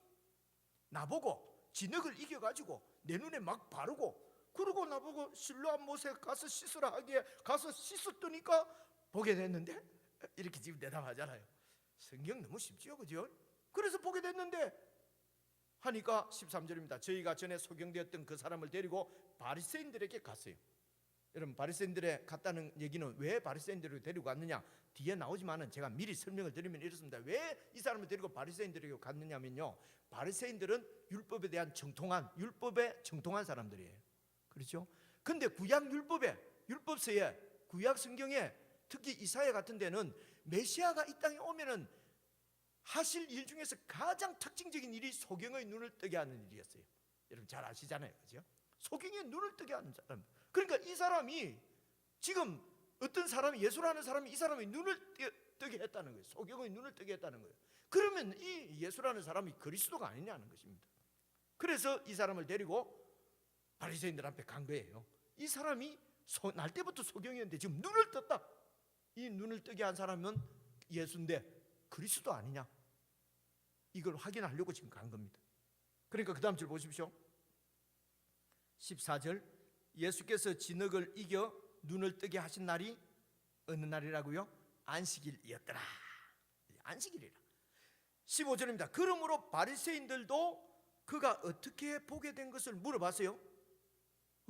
나보고 진흙을 이겨가지고 내 눈에 막 바르고, 그러고 나보고 실로암 못에 가서 씻으라 하기에 가서 씻었더니까 보게 됐는데, 이렇게 지금 대답하잖아요. 성경 너무 쉽지요, 그죠? 그래서 보게 됐는데 하니까 13절입니다. 저희가 전에 소경되었던 그 사람을 데리고 바리새인들에게 갔어요. 여러분, 바리새인들에 갔다는 얘기는 왜 바리새인들을 데리고 갔느냐, 뒤에 나오지만은 제가 미리 설명을 드리면 이렇습니다. 왜 이 사람을 데리고 바리새인들에게 갔느냐면요, 바리새인들은 율법에 대한 율법에 정통한 사람들이에요. 그렇죠? 근데 구약 율법서에, 구약 성경에, 특히 이사야 같은 데는 메시아가 이 땅에 오면은 하실 일 중에서 가장 특징적인 일이 소경의 눈을 뜨게 하는 일이었어요. 여러분 잘 아시잖아요, 그죠? 소경의 눈을 뜨게 하는 사람. 그러니까 이 사람이 지금 어떤 사람이, 예수라는 사람이 이 사람의 눈을 뜨게 했다는 거예요. 소경의 눈을 뜨게 했다는 거예요. 그러면 이 예수라는 사람이 그리스도가 아니냐는 것입니다. 그래서 이 사람을 데리고 바리새인들 앞에 간 거예요. 이 사람이 날 때부터 소경이었는데 지금 눈을 떴다. 이 눈을 뜨게 한 사람은 예수인데 그리스도 아니냐, 이걸 확인하려고 지금 간 겁니다. 그러니까 그 다음 줄 보십시오. 14절, 예수께서 진흙을 이겨 눈을 뜨게 하신 날이 어느 날이라고요? 안식일이었더라. 안식일이라. 15절입니다. 그러므로 바리새인들도 그가 어떻게 보게 된 것을 물어봤어요.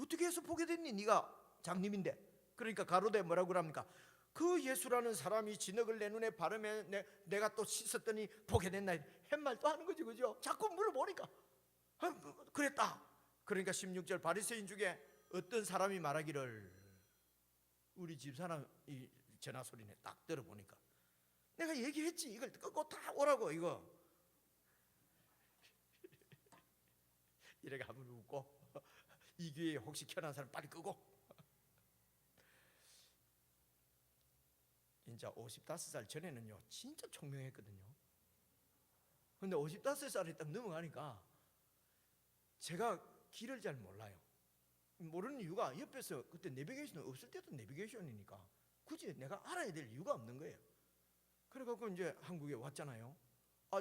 어떻게 해서 보게 됐니? 네가 장님인데. 그러니까 가로되 뭐라고 합니까? 그 예수라는 사람이 진흙을 내 눈에 바르면 내가 또 씻었더니 보게 됐나, 햇말도 하는 거지, 그죠? 자꾸 물어보니까 그랬다. 그러니까 16절, 바리새인 중에 어떤 사람이 말하기를, 우리 집사람 이 전화 소리네 딱 들어보니까, 내가 얘기했지 이걸 끄고 다 오라고, 이거 이래가 한번 웃고, 이 귀에 혹시 켜놓은 사람 빨리 끄고. 진짜 55살 전에는요 진짜 총명했거든요. 근데 55살이 딱 넘어가니까 제가 길을 잘 몰라요. 모르는 이유가, 옆에서 그때 내비게이션 없을 때도 내비게이션이니까 굳이 내가 알아야 될 이유가 없는 거예요. 그래갖고 이제 한국에 왔잖아요.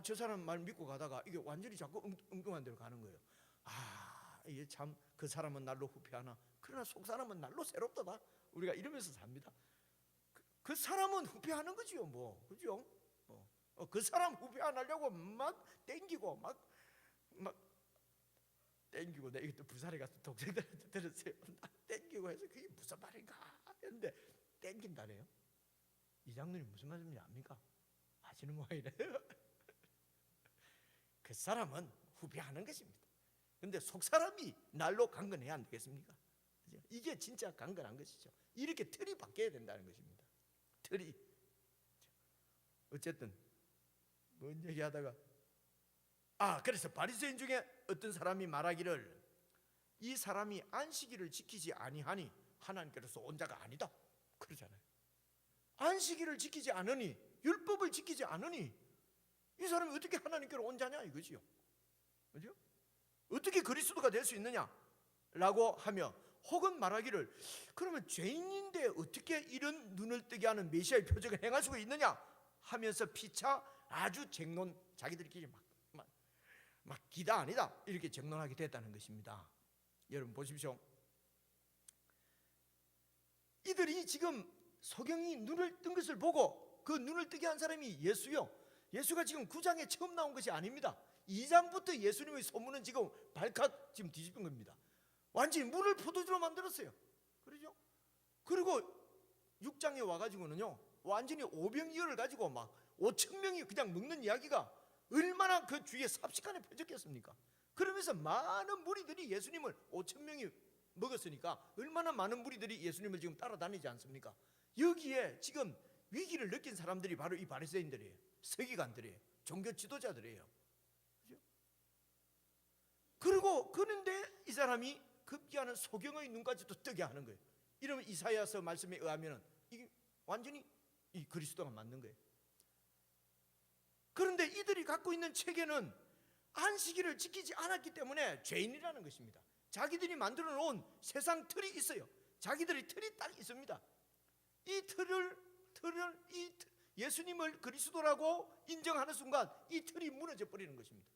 저 사람 말 믿고 가다가 이게 완전히 자꾸 엉뚱한 데로 가는 거예요. 이게 참, 그 사람은 날로 후패하나, 그러나 속 사람은 날로 새롭다. 우리가 이러면서 삽니다. 그 사람은 후패 안 하는 거지요, 뭐, 그죠? 그 사람 후패 안 하려고 막 땡기고 막 땡기고, 내가 이것도 부산에 가서 동생들한테 들었어요. 땡기고 해서 그게 무슨 말인가 했는데, 땡긴다네요. 이 장로님 무슨 말인지 압니까? 아시는 모양이래요. 그 사람은 후패하는 것입니다. 근데 속 사람이 날로 강건해야 안 되겠습니까? 그죠? 이게 진짜 강건한 것이죠. 이렇게 틀이 바뀌어야 된다는 것입니다. 틀이. 어쨌든 뭔 얘기하다가, 그래서 바리새인 중에 어떤 사람이 말하기를, 이 사람이 안식일을 지키지 아니하니 하나님께로서 온 자가 아니다, 그러잖아요. 안식일을 지키지 않으니, 율법을 지키지 않으니 이 사람이 어떻게 하나님께로 온 자냐 이거지요. 그죠? 어떻게 그리스도가 될 수 있느냐 라고 하며, 혹은 말하기를, 그러면 죄인인데 어떻게 이런 눈을 뜨게 하는 메시아의 표적을 행할 수가 있느냐 하면서 피차 아주 쟁론, 자기들끼리 막 기다 아니다 이렇게 쟁론하게 됐다는 것입니다. 여러분 보십시오. 이들이 지금 소경이 눈을 뜬 것을 보고, 그 눈을 뜨게 한 사람이 예수요. 예수가 지금 9장에 처음 나온 것이 아닙니다. 2장부터 예수님의 소문은 지금 발칵 지금 뒤집은 겁니다. 완전히 물을 포도주로 만들었어요. 그렇죠? 그리고 6장에 와가지고는요, 완전히 오병이어를 가지고 막 5천 명이 그냥 먹는 이야기가 얼마나 그 주위에 삽시간에 펴졌겠습니까? 그러면서 많은 무리들이 예수님을, 5천 명이 먹었으니까 얼마나 많은 무리들이 예수님을 지금 따라다니지 않습니까? 여기에 지금 위기를 느낀 사람들이 바로 이 바리새인들이에요. 서기관들이에요. 종교 지도자들이에요. 그렇죠? 그리고 그런데 이 사람이 급기야는 소경의 눈까지도 뜨게 하는 거예요. 이러면 이사야서 말씀에 의하면 이게 완전히 이 그리스도가 맞는 거예요. 그런데 이들이 갖고 있는 체계는 안식일을 지키지 않았기 때문에 죄인이라는 것입니다. 자기들이 만들어 놓은 세상 틀이 있어요. 자기들의 틀이 딱 있습니다. 이 틀을 예수님을 그리스도라고 인정하는 순간 이 틀이 무너져 버리는 것입니다.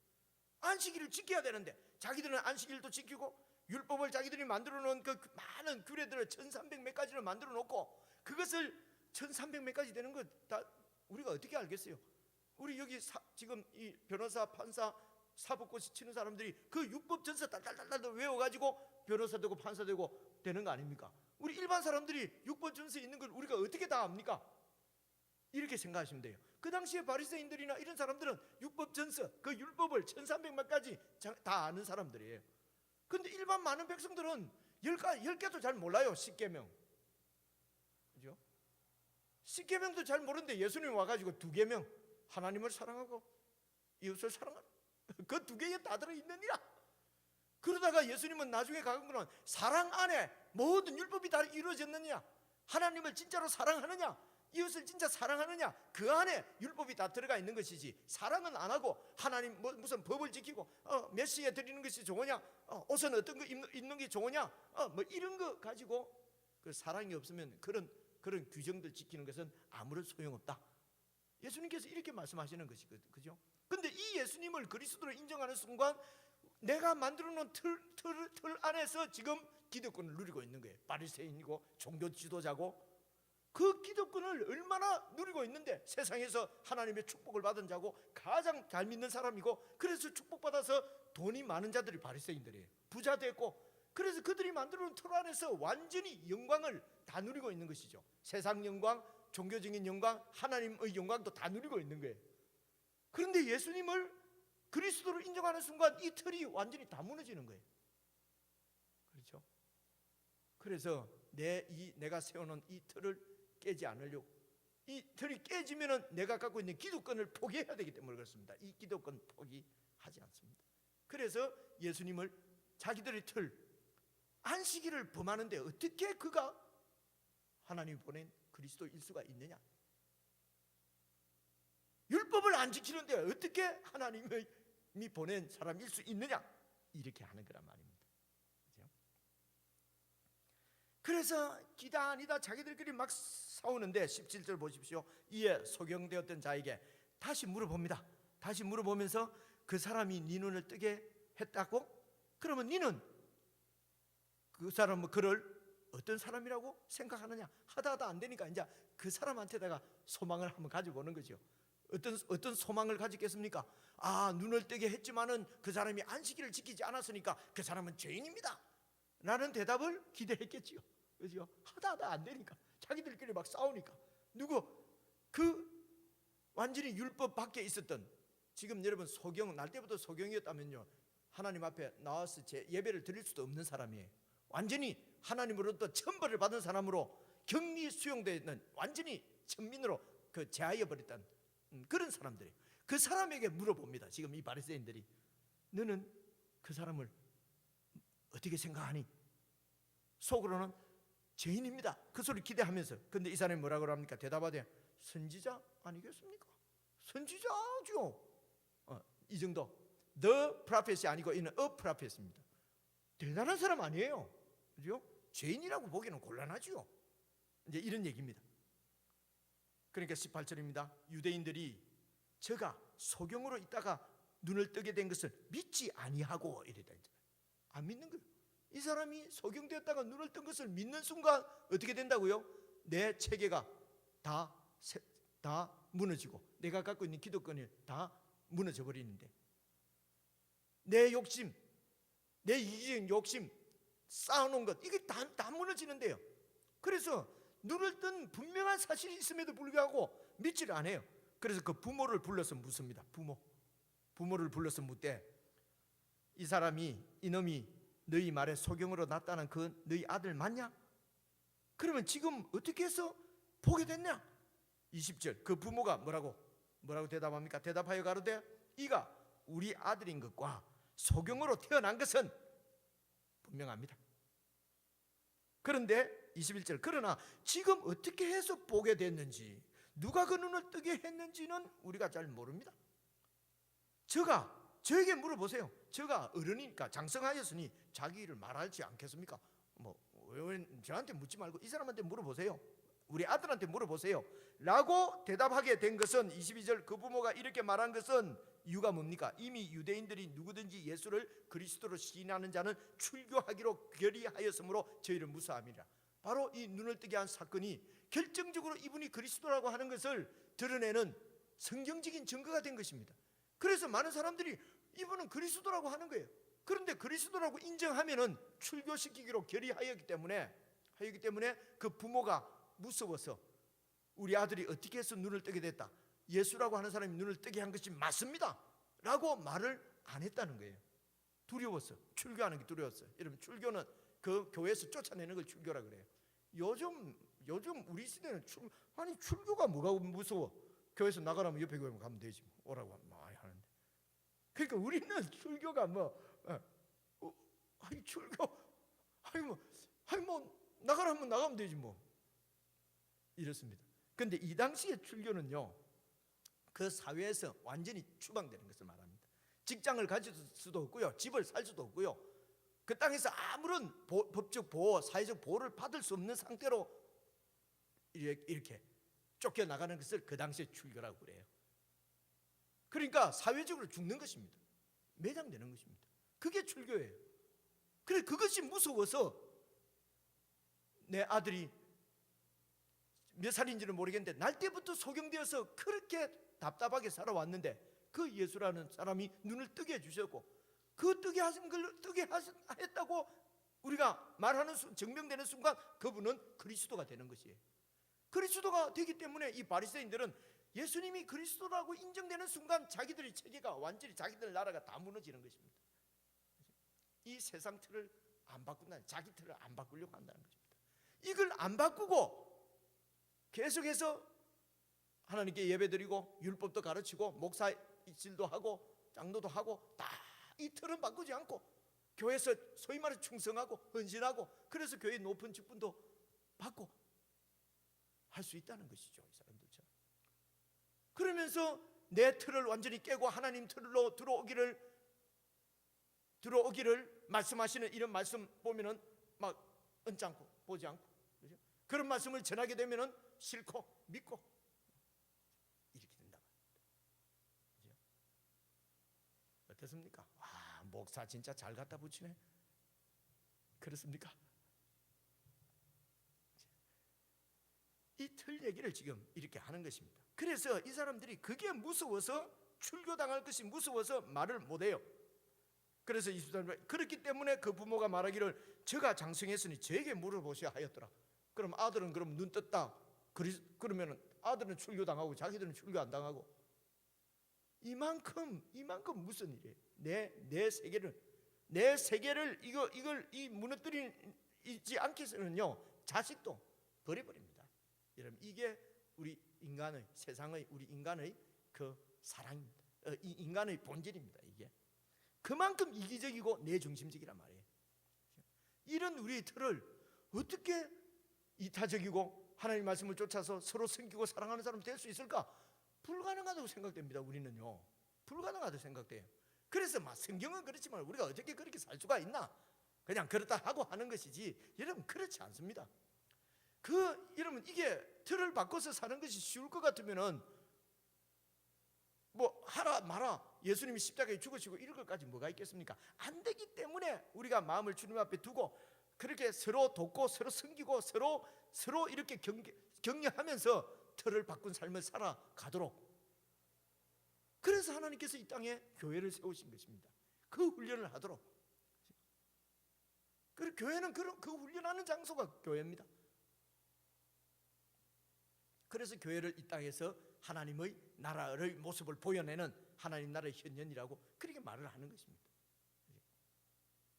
안식일을 지켜야 되는데 자기들은 안식일도 지키고 율법을 자기들이 만들어 놓은 그 많은 규례들을 1300 몇 가지를 만들어 놓고 그것을 1300 몇 가지 되는 거 다 우리가 어떻게 알겠어요? 우리 여기 지금 이 변호사, 판사, 사법고시 치는 사람들이 그 율법 전서 달달달달 외워가지고 변호사 되고 판사 되고 되는 거 아닙니까? 우리 일반 사람들이 율법 전서에 있는 걸 우리가 어떻게 다 압니까? 이렇게 생각하시면 돼요. 그 당시에 바리새인들이나 이런 사람들은 율법 전서, 그 율법을 1300 몇 가지 다 아는 사람들이에요. 근데 일반 많은 백성들은 10개도 잘 몰라요. 10계명. 그죠? 10계명도 잘 모르는데 예수님 와가지고 2계명, 하나님을 사랑하고 이웃을 사랑하라, 그 2개에 다 들어있느니라. 그러다가 예수님은 나중에 가고는 사랑 안에 모든 율법이 다 이루어졌느냐, 하나님을 진짜로 사랑하느냐, 이웃을 진짜 사랑하느냐, 그 안에 율법이 다 들어가 있는 것이지, 사랑은 안 하고 하나님 무슨 법을 지키고 몇 시에 드리는 것이 좋으냐, 옷은 어떤 거 입는 게 좋으냐, 뭐 이런 거 가지고 그 사랑이 없으면 그런 규정들 지키는 것은 아무런 소용없다. 예수님께서 이렇게 말씀하시는 것이거든요. 그죠? 근데 이 예수님을 그리스도로 인정하는 순간 내가 만들어 놓은 틀 안에서 지금 기득권을 누리고 있는 거예요. 바리새인이고 종교 지도자고 그 기득권을 얼마나 누리고 있는데, 세상에서 하나님의 축복을 받은 자고 가장 잘 믿는 사람이고, 그래서 축복받아서 돈이 많은 자들이 바리새인들이에요. 부자 됐고, 그래서 그들이 만들어 놓은 틀 안에서 완전히 영광을 다 누리고 있는 것이죠. 세상 영광, 종교적인 영광, 하나님의 영광도 다 누리고 있는 거예요. 그런데 예수님을 그리스도로 인정하는 순간 이 틀이 완전히 다 무너지는 거예요. 그렇죠? 그래서 내가 세워놓은 이 틀을 깨지 않으려고, 이 틀이 깨지면은 내가 갖고 있는 기득권을 포기해야 되기 때문에 그렇습니다. 이 기득권 포기하지 않습니다. 그래서 예수님을 자기들의 틀, 안식일을 범하는데 어떻게 그가 하나님이 보낸 그리스도일 수가 있느냐, 율법을 안 지키는데 어떻게 하나님이 보낸 사람일 수 있느냐, 이렇게 하는 거란 말입니다. 그렇죠? 그래서 기다 아니다 자기들끼리 막 싸우는데 17절 보십시오. 이에 소경되었던 자에게 다시 물어봅니다. 다시 물어보면서 그 사람이 네 눈을 뜨게 했다고? 그러면 너는 그 사람은 그를 어떤 사람이라고 생각하느냐? 하다 안 되니까 이제 그 사람한테다가 소망을 한번 가져보는 거죠. 어떤 소망을 가지겠습니까? 눈을 뜨게 했지만은 그 사람이 안식일을 지키지 않았으니까 그 사람은 죄인입니다 라는 대답을 기대했겠지요. 그죠? 하다 안 되니까 자기들끼리 막 싸우니까 완전히 율법 밖에 있었던, 지금 여러분 소경, 날 때부터 소경이었다면요 하나님 앞에 나와서 예배를 드릴 수도 없는 사람이에요. 완전히 하나님으로부터 천벌을 받은 사람으로 격리 수용되어 있는, 완전히 천민으로 제하여 버렸던 그런 사람들이에요. 그 사람에게 물어봅니다. 지금 이 바리새인들이 너는 그 사람을 어떻게 생각하니? 속으로는 죄인입니다 그 소리 기대하면서, 근데 이 사람이 뭐라고 합니까? 대답하되 선지자 아니겠습니까? 선지자죠. 이 정도. The prophet이 아니고 이는 a prophet입니다. 대단한 사람 아니에요. 그죠? 죄인이라고 보기는 곤란하죠. 이제 이런 얘기입니다. 그러니까 18절입니다. 유대인들이 저가 소경으로 있다가 눈을 뜨게 된 것을 믿지 아니하고 이래다. 안 믿는 거예요. 이 사람이 소경되었다가 눈을 뜬 것을 믿는 순간 어떻게 된다고요? 내 체계가 다 무너지고 내가 갖고 있는 기득권이 다 무너져 버리는데, 내 욕심, 내 이기적인 욕심 쌓아놓은 것, 이게 다 무너지는데요. 그래서 눈을 뜬 분명한 사실이 있음에도 불구하고 믿지를 않아요. 그래서 그 부모를 불러서 묻습니다. 부모를 불러서 묻되 이 사람이, 이놈이 너희 말에 소경으로 났다는 그 너희 아들 맞냐? 그러면 지금 어떻게 해서 보게 됐냐? 20절 그 부모가 뭐라고 대답합니까? 대답하여 가로되 이가 우리 아들인 것과 소경으로 태어난 것은 분명합니다. 그런데 21절 그러나 지금 어떻게 해서 보게 됐는지, 누가 그 눈을 뜨게 했는지는 우리가 잘 모릅니다. 저에게 물어보세요. 저가 어른이니까 장성하였으니 자기 일을 말하지 않겠습니까? 왜 저한테 묻지 말고 이 사람한테 물어보세요. 우리 아들한테 물어보세요 라고 대답하게 된 것은, 22절 그 부모가 이렇게 말한 것은 이유가 뭡니까? 이미 유대인들이 누구든지 예수를 그리스도로 시인하는 자는 출교하기로 결의하였으므로 저희를 무사함이라. 바로 이 눈을 뜨게 한 사건이 결정적으로 이분이 그리스도라고 하는 것을 드러내는 성경적인 증거가 된 것입니다. 그래서 많은 사람들이 이분은 그리스도라고 하는 거예요. 그런데 그리스도라고 인정하면은 출교시키기로 결의하였기 때문에 그 부모가 무서워서 우리 아들이 어떻게 해서 눈을 뜨게 됐다, 예수라고 하는 사람이 눈을 뜨게 한 것이 맞습니다 라고 말을 안 했다는 거예요. 두려웠어. 출교하는 게 두려웠어요. 여러분, 출교는 그 교회에서 쫓아내는 걸 출교라 그래요. 요즘 우리 시대는 출교가 뭐가 무서워? 교회에서 나가라면 옆에 교회 가면 되지, 오라고 많이 하는데. 그러니까 우리는 출교가 나가라면 나가면 되지 뭐, 이렇습니다. 근데 이 당시의 출교는요, 그 사회에서 완전히 추방되는 것을 말합니다. 직장을 가질 수도 없고요, 집을 살 수도 없고요, 그 땅에서 아무런 법적 보호, 사회적 보호를 받을 수 없는 상태로 이렇게 쫓겨나가는 것을 그 당시에 출교라고 그래요. 그러니까 사회적으로 죽는 것입니다. 매장되는 것입니다. 그게 출교예요. 그래, 그것이 무서워서 내 아들이 몇 살인지는 모르겠는데 날 때부터 소경되어서 그렇게 답답하게 살아왔는데 그 예수라는 사람이 눈을 뜨게 해주셨고, 그 뜨게 했다고 우리가 말하는 증명되는 순간 그분은 그리스도가 되는 것이에요. 그리스도가 되기 때문에 이 바리새인들은 예수님이 그리스도라고 인정되는 순간 자기들의 체계가 완전히, 자기들 나라가 다 무너지는 것입니다. 이 세상 틀을 안 바꾼다는, 자기 틀을 안 바꾸려고 한다는 것입니다. 이걸 안 바꾸고 계속해서 하나님께 예배드리고 율법도 가르치고 목사 일도 하고 장로도 하고 다 이 틀은 바꾸지 않고 교회에서 소위 말해 충성하고 헌신하고, 그래서 교회의 높은 직분도 받고 할 수 있다는 것이죠, 이 사람들처럼. 그러면서 내 틀을 완전히 깨고 하나님 틀로 들어오기를 말씀하시는 이런 말씀 보면은 막 얹지 않고 보지 않고, 그렇죠? 그런 말씀을 전하게 되면은 싫고 믿고 이렇게 된다. 그렇죠? 어떻습니까? 와, 목사 진짜 잘 갖다 붙이네. 그렇습니까? 이 틀 얘기를 지금 이렇게 하는 것입니다. 그래서 이 사람들이 그게 무서워서, 출교당할 것이 무서워서 말을 못해요. 그래서 이 사람들, 그렇기 때문에 그 부모가 말하기를 저가 장성했으니 저에게 물어보셔야 하였더라. 그럼 아들은 그럼 눈 떴다, 그러면 아들은 출교당하고 자기들은 출교 안 당하고, 이만큼 무슨 일이에요? 내 세계를 이걸 무너뜨리지 않기 위해서는요, 자식도 버려버립니다. 여러분, 이게 우리 인간의, 세상의, 우리 인간의 그 사랑입니다. 이 인간의 본질입니다. 이게 그만큼 이기적이고 내중심적이란 말이에요. 이런 우리의 틀을 어떻게 이타적이고 하나님 말씀을 쫓아서 서로 섬기고 사랑하는 사람 될 수 있을까? 불가능하다고 생각됩니다. 우리는요, 불가능하다고 생각돼요. 그래서 성경은 그렇지만 우리가 어떻게 그렇게 살 수가 있나? 그냥 그렇다 하고 하는 것이지, 여러분 그렇지 않습니다. 여러분, 이게 틀을 바꿔서 사는 것이 쉬울 것 같으면은 뭐 하라 마라, 예수님이 십자가에 죽으시고 이런 것까지 뭐가 있겠습니까? 안 되기 때문에 우리가 마음을 주님 앞에 두고 그렇게 서로 돕고 서로 섬기고 서로 이렇게 격려하면서 틀을 바꾼 삶을 살아가도록, 그래서 하나님께서 이 땅에 교회를 세우신 것입니다. 그 훈련을 하도록. 그리고 교회는 그 훈련하는 장소가 교회입니다. 그래서 교회를 이 땅에서 하나님의 나라의 모습을 보여내는 하나님 나라의 현현이라고 그렇게 말을 하는 것입니다.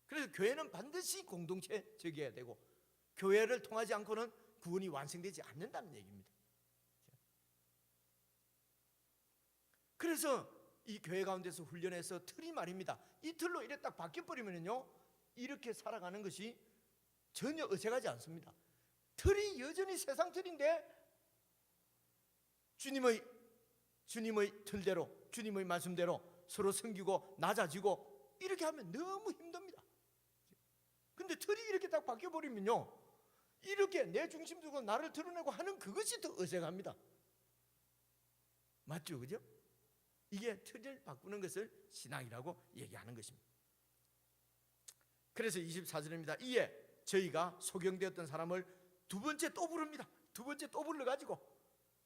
그래서 교회는 반드시 공동체적이어야 되고, 교회를 통하지 않고는 구원이 완성되지 않는다는 얘기입니다. 그래서 이 교회 가운데서 훈련해서 틀이 말입니다. 이 틀로 이렇게 딱 바뀌어버리면요, 이렇게 살아가는 것이 전혀 어색하지 않습니다. 틀이 여전히 세상 틀인데 주님의 틀대로, 주님의 말씀대로 서로 섬기고 낮아지고 이렇게 하면 너무 힘듭니다. 근데 틀이 이렇게 딱 바뀌어버리면요, 이렇게 내 중심 두고 나를 드러내고 하는 그것이 더 어색합니다. 맞죠? 그죠? 이게 틀을 바꾸는 것을 신앙이라고 얘기하는 것입니다. 그래서 24절입니다. 이에 저희가 소경되었던 사람을 두 번째 또 부릅니다. 두 번째 또 불러가지고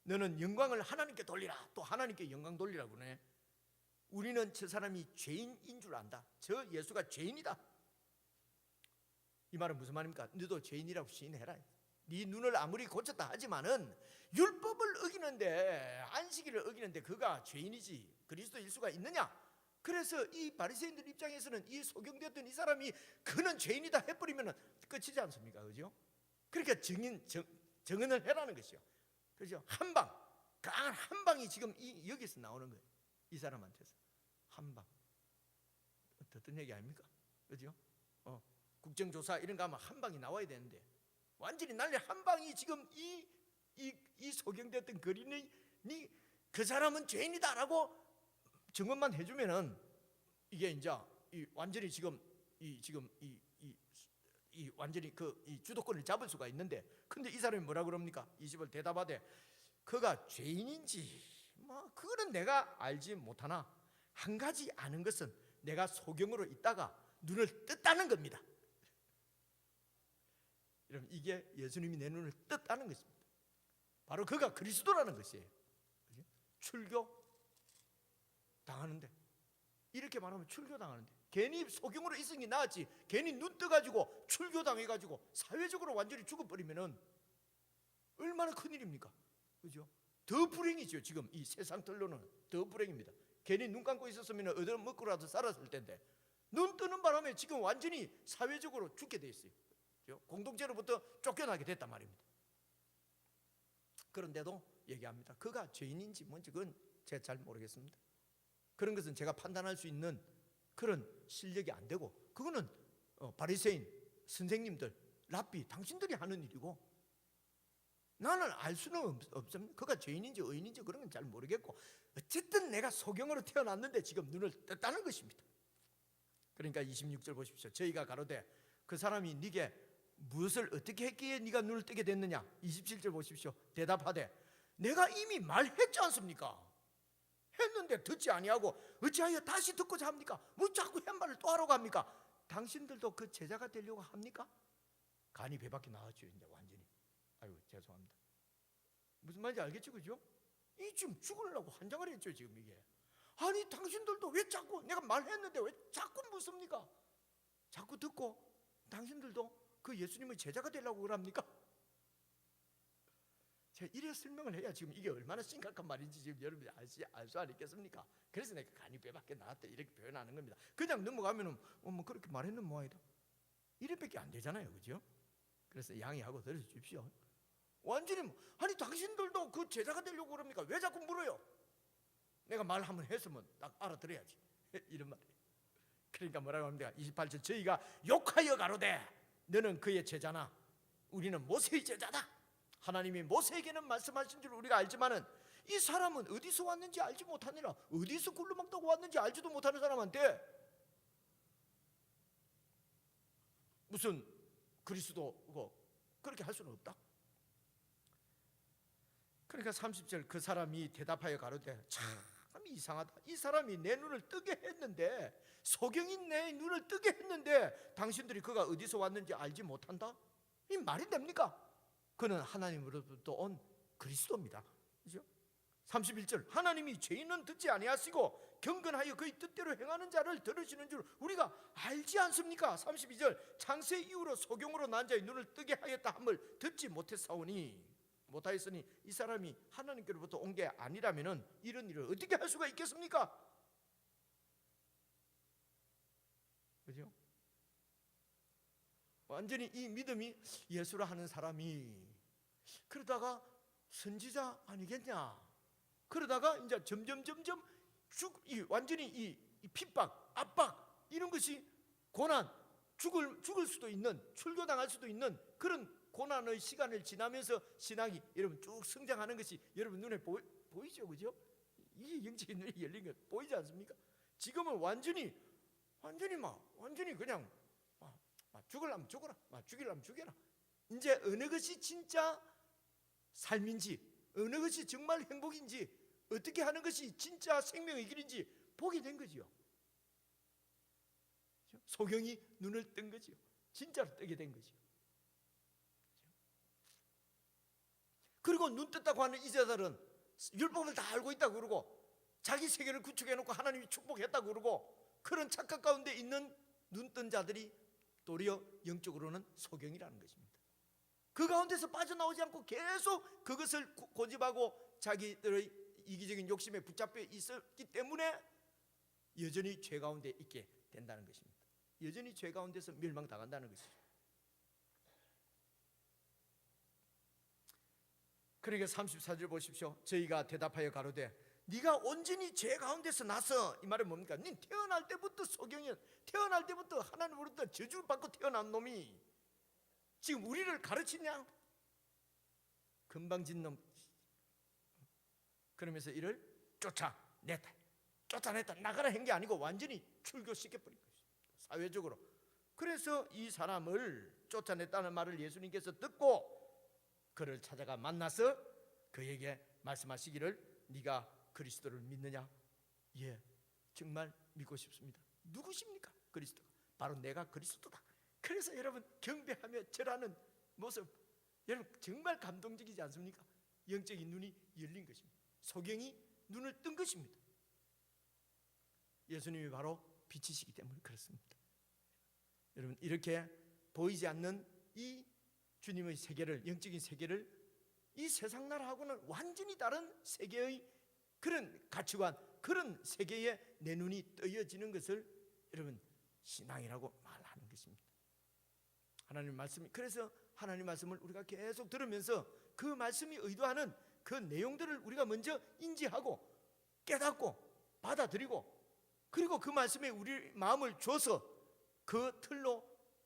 너는 영광을 하나님께 돌리라. 또 하나님께 영광 돌리라고 그러네. 우리는 저 사람이 죄인인 줄 안다. 저 예수가 죄인이다. 이 말은 무슨 말입니까? 너도 죄인이라고 시인해라. 네 눈을 아무리 고쳤다 하지만은 율법을 어기는데, 안식일을 어기는데 그가 죄인이지 그리스도일 수가 있느냐? 그래서 이 바리새인들 입장에서는 이 소경되었던 이 사람이 그는 죄인이다 해버리면 끝이지 않습니까? 그죠? 그러니까 정언을 해라는 것이요. 그죠? 한방, 강한 한방이 지금 여기서 나오는 거예요. 이 사람한테서 한방. 어떤 얘기 아닙니까? 그죠? 국정조사 이런 거 하면 한방이 나와야 되는데 완전히 난리. 한방이 지금 이 소경되었던 거린이 그 사람은 죄인이다라고 증언만 해주면은 이게 이제 완전히 지금 완전히 이 주도권을 잡을 수가 있는데, 근데 이 사람이 뭐라 그럽니까? 20을 대답하되 그가 죄인인지 그거는 내가 알지 못하나 한 가지 아는 것은 내가 소경으로 있다가 눈을 떴다는 겁니다. 여러분, 이게 예수님이 내 눈을 떴다는 것입니다. 바로 그가 그리스도라는 것이에요. 출교 당하는데, 이렇게 말하면 출교 당하는데, 괜히 소경으로 있은 게 나았지 괜히 눈 떠가지고 출교 당해가지고 사회적으로 완전히 죽어버리면은 얼마나 큰일입니까? 그죠? 더 불행이죠. 지금 이 세상 틀로는 더 불행입니다. 괜히 눈 감고 있었으면 얻어 먹고라도 살았을 텐데 눈 뜨는 바람에 지금 완전히 사회적으로 죽게 돼 있어요. 그죠? 공동체로부터 쫓겨나게 됐단 말입니다. 그런데도 얘기합니다. 그가 죄인인지 뭔지 그건 제가 잘 모르겠습니다. 그런 것은 제가 판단할 수 있는 그런 실력이 안 되고, 그거는 바리새인 선생님들, 랍비 당신들이 하는 일이고 나는 알 수는 없습니다. 그가 죄인인지 의인인지 그런 건 잘 모르겠고, 어쨌든 내가 소경으로 태어났는데 지금 눈을 떴다는 것입니다. 그러니까 26절 보십시오. 저희가 가로되 그 사람이 네게 무엇을 어떻게 했기에 네가 눈을 뜨게 됐느냐? 27절 보십시오. 대답하되 내가 이미 말했지 않습니까? 했는데 듣지 아니하고 어찌하여 다시 듣고자 합니까? 뭐 자꾸 한 말을 또 하러 갑니까? 당신들도 그 제자가 되려고 합니까? 간이 배 밖에 나왔죠. 이제 완전히. 아이고 죄송합니다. 무슨 말인지 알겠죠? 그죠? 이 지금 죽으려고 환장을 했죠. 지금 이게. 아니 당신들도 왜 자꾸 내가 말했는데 왜 자꾸 묻습니까? 자꾸 듣고 당신들도 그 예수님의 제자가 되려고 그럽니까? 제가 이래 설명을 해야 지금 이게 얼마나 심각한 말인지 지금 여러분이 알 수 아니겠습니까? 그래서 내가 간이 배 밖에 나왔다 이렇게 표현하는 겁니다. 그냥 넘어가면은 뭐 그렇게 말했는 모양이다 이래밖에 안 되잖아요. 그죠? 그래서 양해하고 들어주십시오. 완전히 아니 당신들도 그 제자가 되려고 그럽니까? 왜 자꾸 물어요? 내가 말 한번 했으면 딱 알아들어야지. 이런 말이에요. 그러니까 뭐라고 합니까? 28절 저희가 욕하여 가로되 너는 그의 제자나 우리는 모세의 제자다. 하나님이 모세에게는 말씀하신 줄 우리가 알지만은 이 사람은 어디서 왔는지 알지 못하느라, 어디서 굴러먹다고 왔는지 알지도 못하는 사람한테 무슨 그리스도고 그렇게 할 수는 없다. 그러니까 30절 그 사람이 대답하여 가로되 참 이상하다. 이 사람이 내 눈을 뜨게 했는데, 소경인 내 눈을 뜨게 했는데 당신들이 그가 어디서 왔는지 알지 못한다? 이 말이 됩니까? 그는 하나님으로부터 온 그리스도입니다. 그죠? 31절 하나님이 죄인은 듣지 아니하시고 경건하여 그의 뜻대로 행하는 자를 들으시는 줄 우리가 알지 않습니까? 32절 창세 이후로 소경으로 난 자의 눈을 뜨게 하였다 함을 듣지 못하였으니 이 사람이 하나님께로부터 온 게 아니라면 이런 일을 어떻게 할 수가 있겠습니까? 그죠? 완전히 이 믿음이 예수라 하는 사람이 그러다가 선지자 아니겠냐? 그러다가 이제 점점 완전히 이 핍박, 압박 이런 것이 고난, 죽을 수도 있는, 출교당할 수도 있는 그런 고난의 시간을 지나면서 신앙이 여러분 쭉 성장하는 것이 여러분 눈에 보이죠, 그죠? 이게 영적인 눈이 열린 것 보이지 않습니까? 지금은 완전히 그냥 죽으려면 죽어라, 죽이려면 죽여라. 이제 어느 것이 진짜 삶인지, 어느 것이 정말 행복인지 어떻게 하는 것이 진짜 생명의 길인지 보게 된 거지요. 소경이 눈을 뜬 거지요. 진짜로 뜨게 된 거지요. 그리고 눈 떴다고 하는 이세들은 율법을 다 알고 있다고 그러고 자기 세계를 구축해놓고 하나님이 축복했다고 그러고 그런 착각 가운데 있는 눈 뜬 자들이 도리어 영적으로는 소경이라는 것입니다. 그 가운데서 빠져나오지 않고 계속 그것을 고집하고 자기들의 이기적인 욕심에 붙잡혀 있었기 때문에 여전히 죄 가운데 있게 된다는 것입니다. 여전히 죄 가운데서 멸망당한다는 것이죠. 그러니까 34절 보십시오. 저희가 대답하여 가로되 네가 온전히 죄 가운데서 나서, 이 말은 뭡니까? 네 태어날 때부터 소경이야. 태어날 때부터 하나님으로부터 저주를 받고 태어난 놈이 지금 우리를 가르치냐? 금방진 놈. 그러면서 이를 쫓아냈다. 나가라 한 게 아니고 완전히 출교시켜버린 것이죠. 사회적으로. 그래서 이 사람을 쫓아냈다는 말을 예수님께서 듣고 그를 찾아가 만나서 그에게 말씀하시기를 네가 그리스도를 믿느냐? 예, 정말 믿고 싶습니다. 누구십니까? 그리스도가. 바로 내가 그리스도다. 그래서 여러분 경배하며 절하는 모습, 여러분 정말 감동적이지 않습니까? 영적인 눈이 열린 것입니다. 소경이 눈을 뜬 것입니다. 예수님이 바로 빛이시기 때문에 그렇습니다. 여러분 이렇게 보이지 않는 이 주님의 세계를, 영적인 세계를 이 세상 나라하고는 완전히 다른 세계의 그런 가치관, 그런 세계에 내 눈이 뜨여지는 것을 여러분 신앙이라고 말하는 것입니다. 하나님 말씀이, 그래서 하나님 말씀을 우리가 계속 들으면서 그 말씀이 의도하는 그 내용들을 우리가 먼저 인지하고 깨닫고 받아들이고, 그리고 그 말씀에 우리 마음을 줘서 그 틀로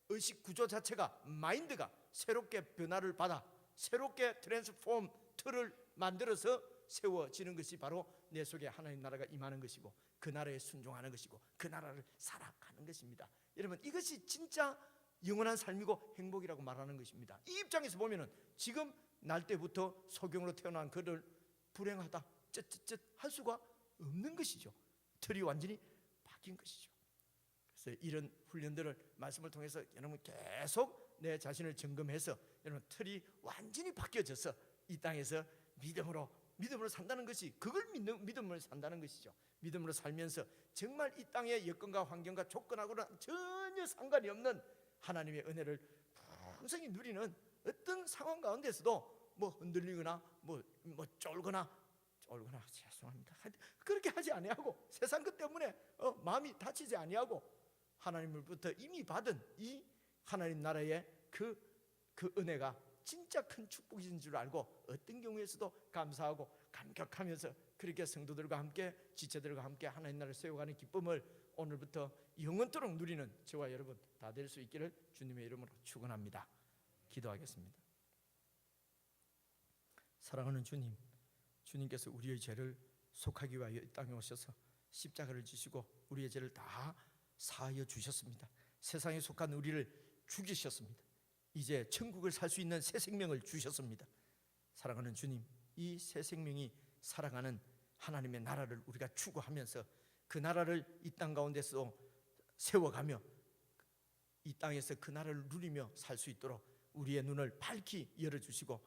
의식 구조 자체가, 마인드가 새롭게 변화를 받아 새롭게 트랜스폼 틀을 만들어서 세워지는 것이 바로 내 속에 하나님 나라가 임하는 것이고 그 나라에 순종하는 것이고 그 나라를 살아가는 것입니다. 여러분 이것이 진짜 영원한 삶이고 행복이라고 말하는 것입니다. 이 입장에서 보면은 지금 날 때부터 소경으로 태어난 그를 불행하다, 쯧쯧쯧 할 수가 없는 것이죠. 틀이 완전히 바뀐 것이죠. 그래서 이런 훈련들을 말씀을 통해서 여러분 계속 내 자신을 점검해서 여러분 틀이 완전히 바뀌어져서 이 땅에서 믿음으로 산다는 것이, 그걸 믿는 믿음으로 산다는 것이죠. 믿음으로 살면서 정말 이 땅의 여건과 환경과 조건하고는 전혀 상관이 없는 하나님의 은혜를 풍성히 누리는 어떤 상황 가운데서도 뭐 흔들리거나 뭐 쫄거나 죄송합니다. 그렇게 하지 아니하고 세상 것 때문에 마음이 다치지 아니하고 하나님으로부터 이미 받은 이 하나님 나라의 그 은혜가 진짜 큰 축복인 줄 알고 어떤 경우에서도 감사하고 감격하면서 그렇게 성도들과 함께 지체들과 함께 하나님 나라를 세워가는 기쁨을 오늘부터 영원토록 누리는 저와 여러분 다 될 수 있기를 주님의 이름으로 축원합니다. 기도하겠습니다. 사랑하는 주님, 주님께서 우리의 죄를 속하기 위하여 이 땅에 오셔서 십자가를 지시고 우리의 죄를 다 사하여 주셨습니다. 세상에 속한 우리를 죽이셨습니다. 이제 천국을 살 수 있는 새 생명을 주셨습니다. 사랑하는 주님, 이 새 생명이 살아가는 하나님의 나라를 우리가 추구하면서 그 나라를 이 땅 가운데서 세워가며 이 땅에서 그 나라를 누리며 살 수 있도록 우리의 눈을 밝히 열어주시고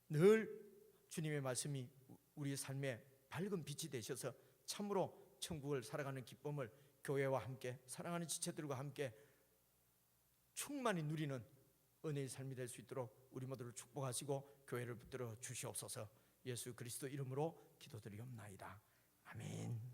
늘 주님의 말씀이 우리의 삶에 밝은 빛이 되셔서 참으로 천국을 살아가는 기쁨을 교회와 함께 사랑하는 지체들과 함께 충만히 누리는 은혜의 삶이 될 수 있도록 우리 모두를 축복하시고 교회를 붙들어 주시옵소서. 예수 그리스도 이름으로 기도드리옵나이다. 아멘.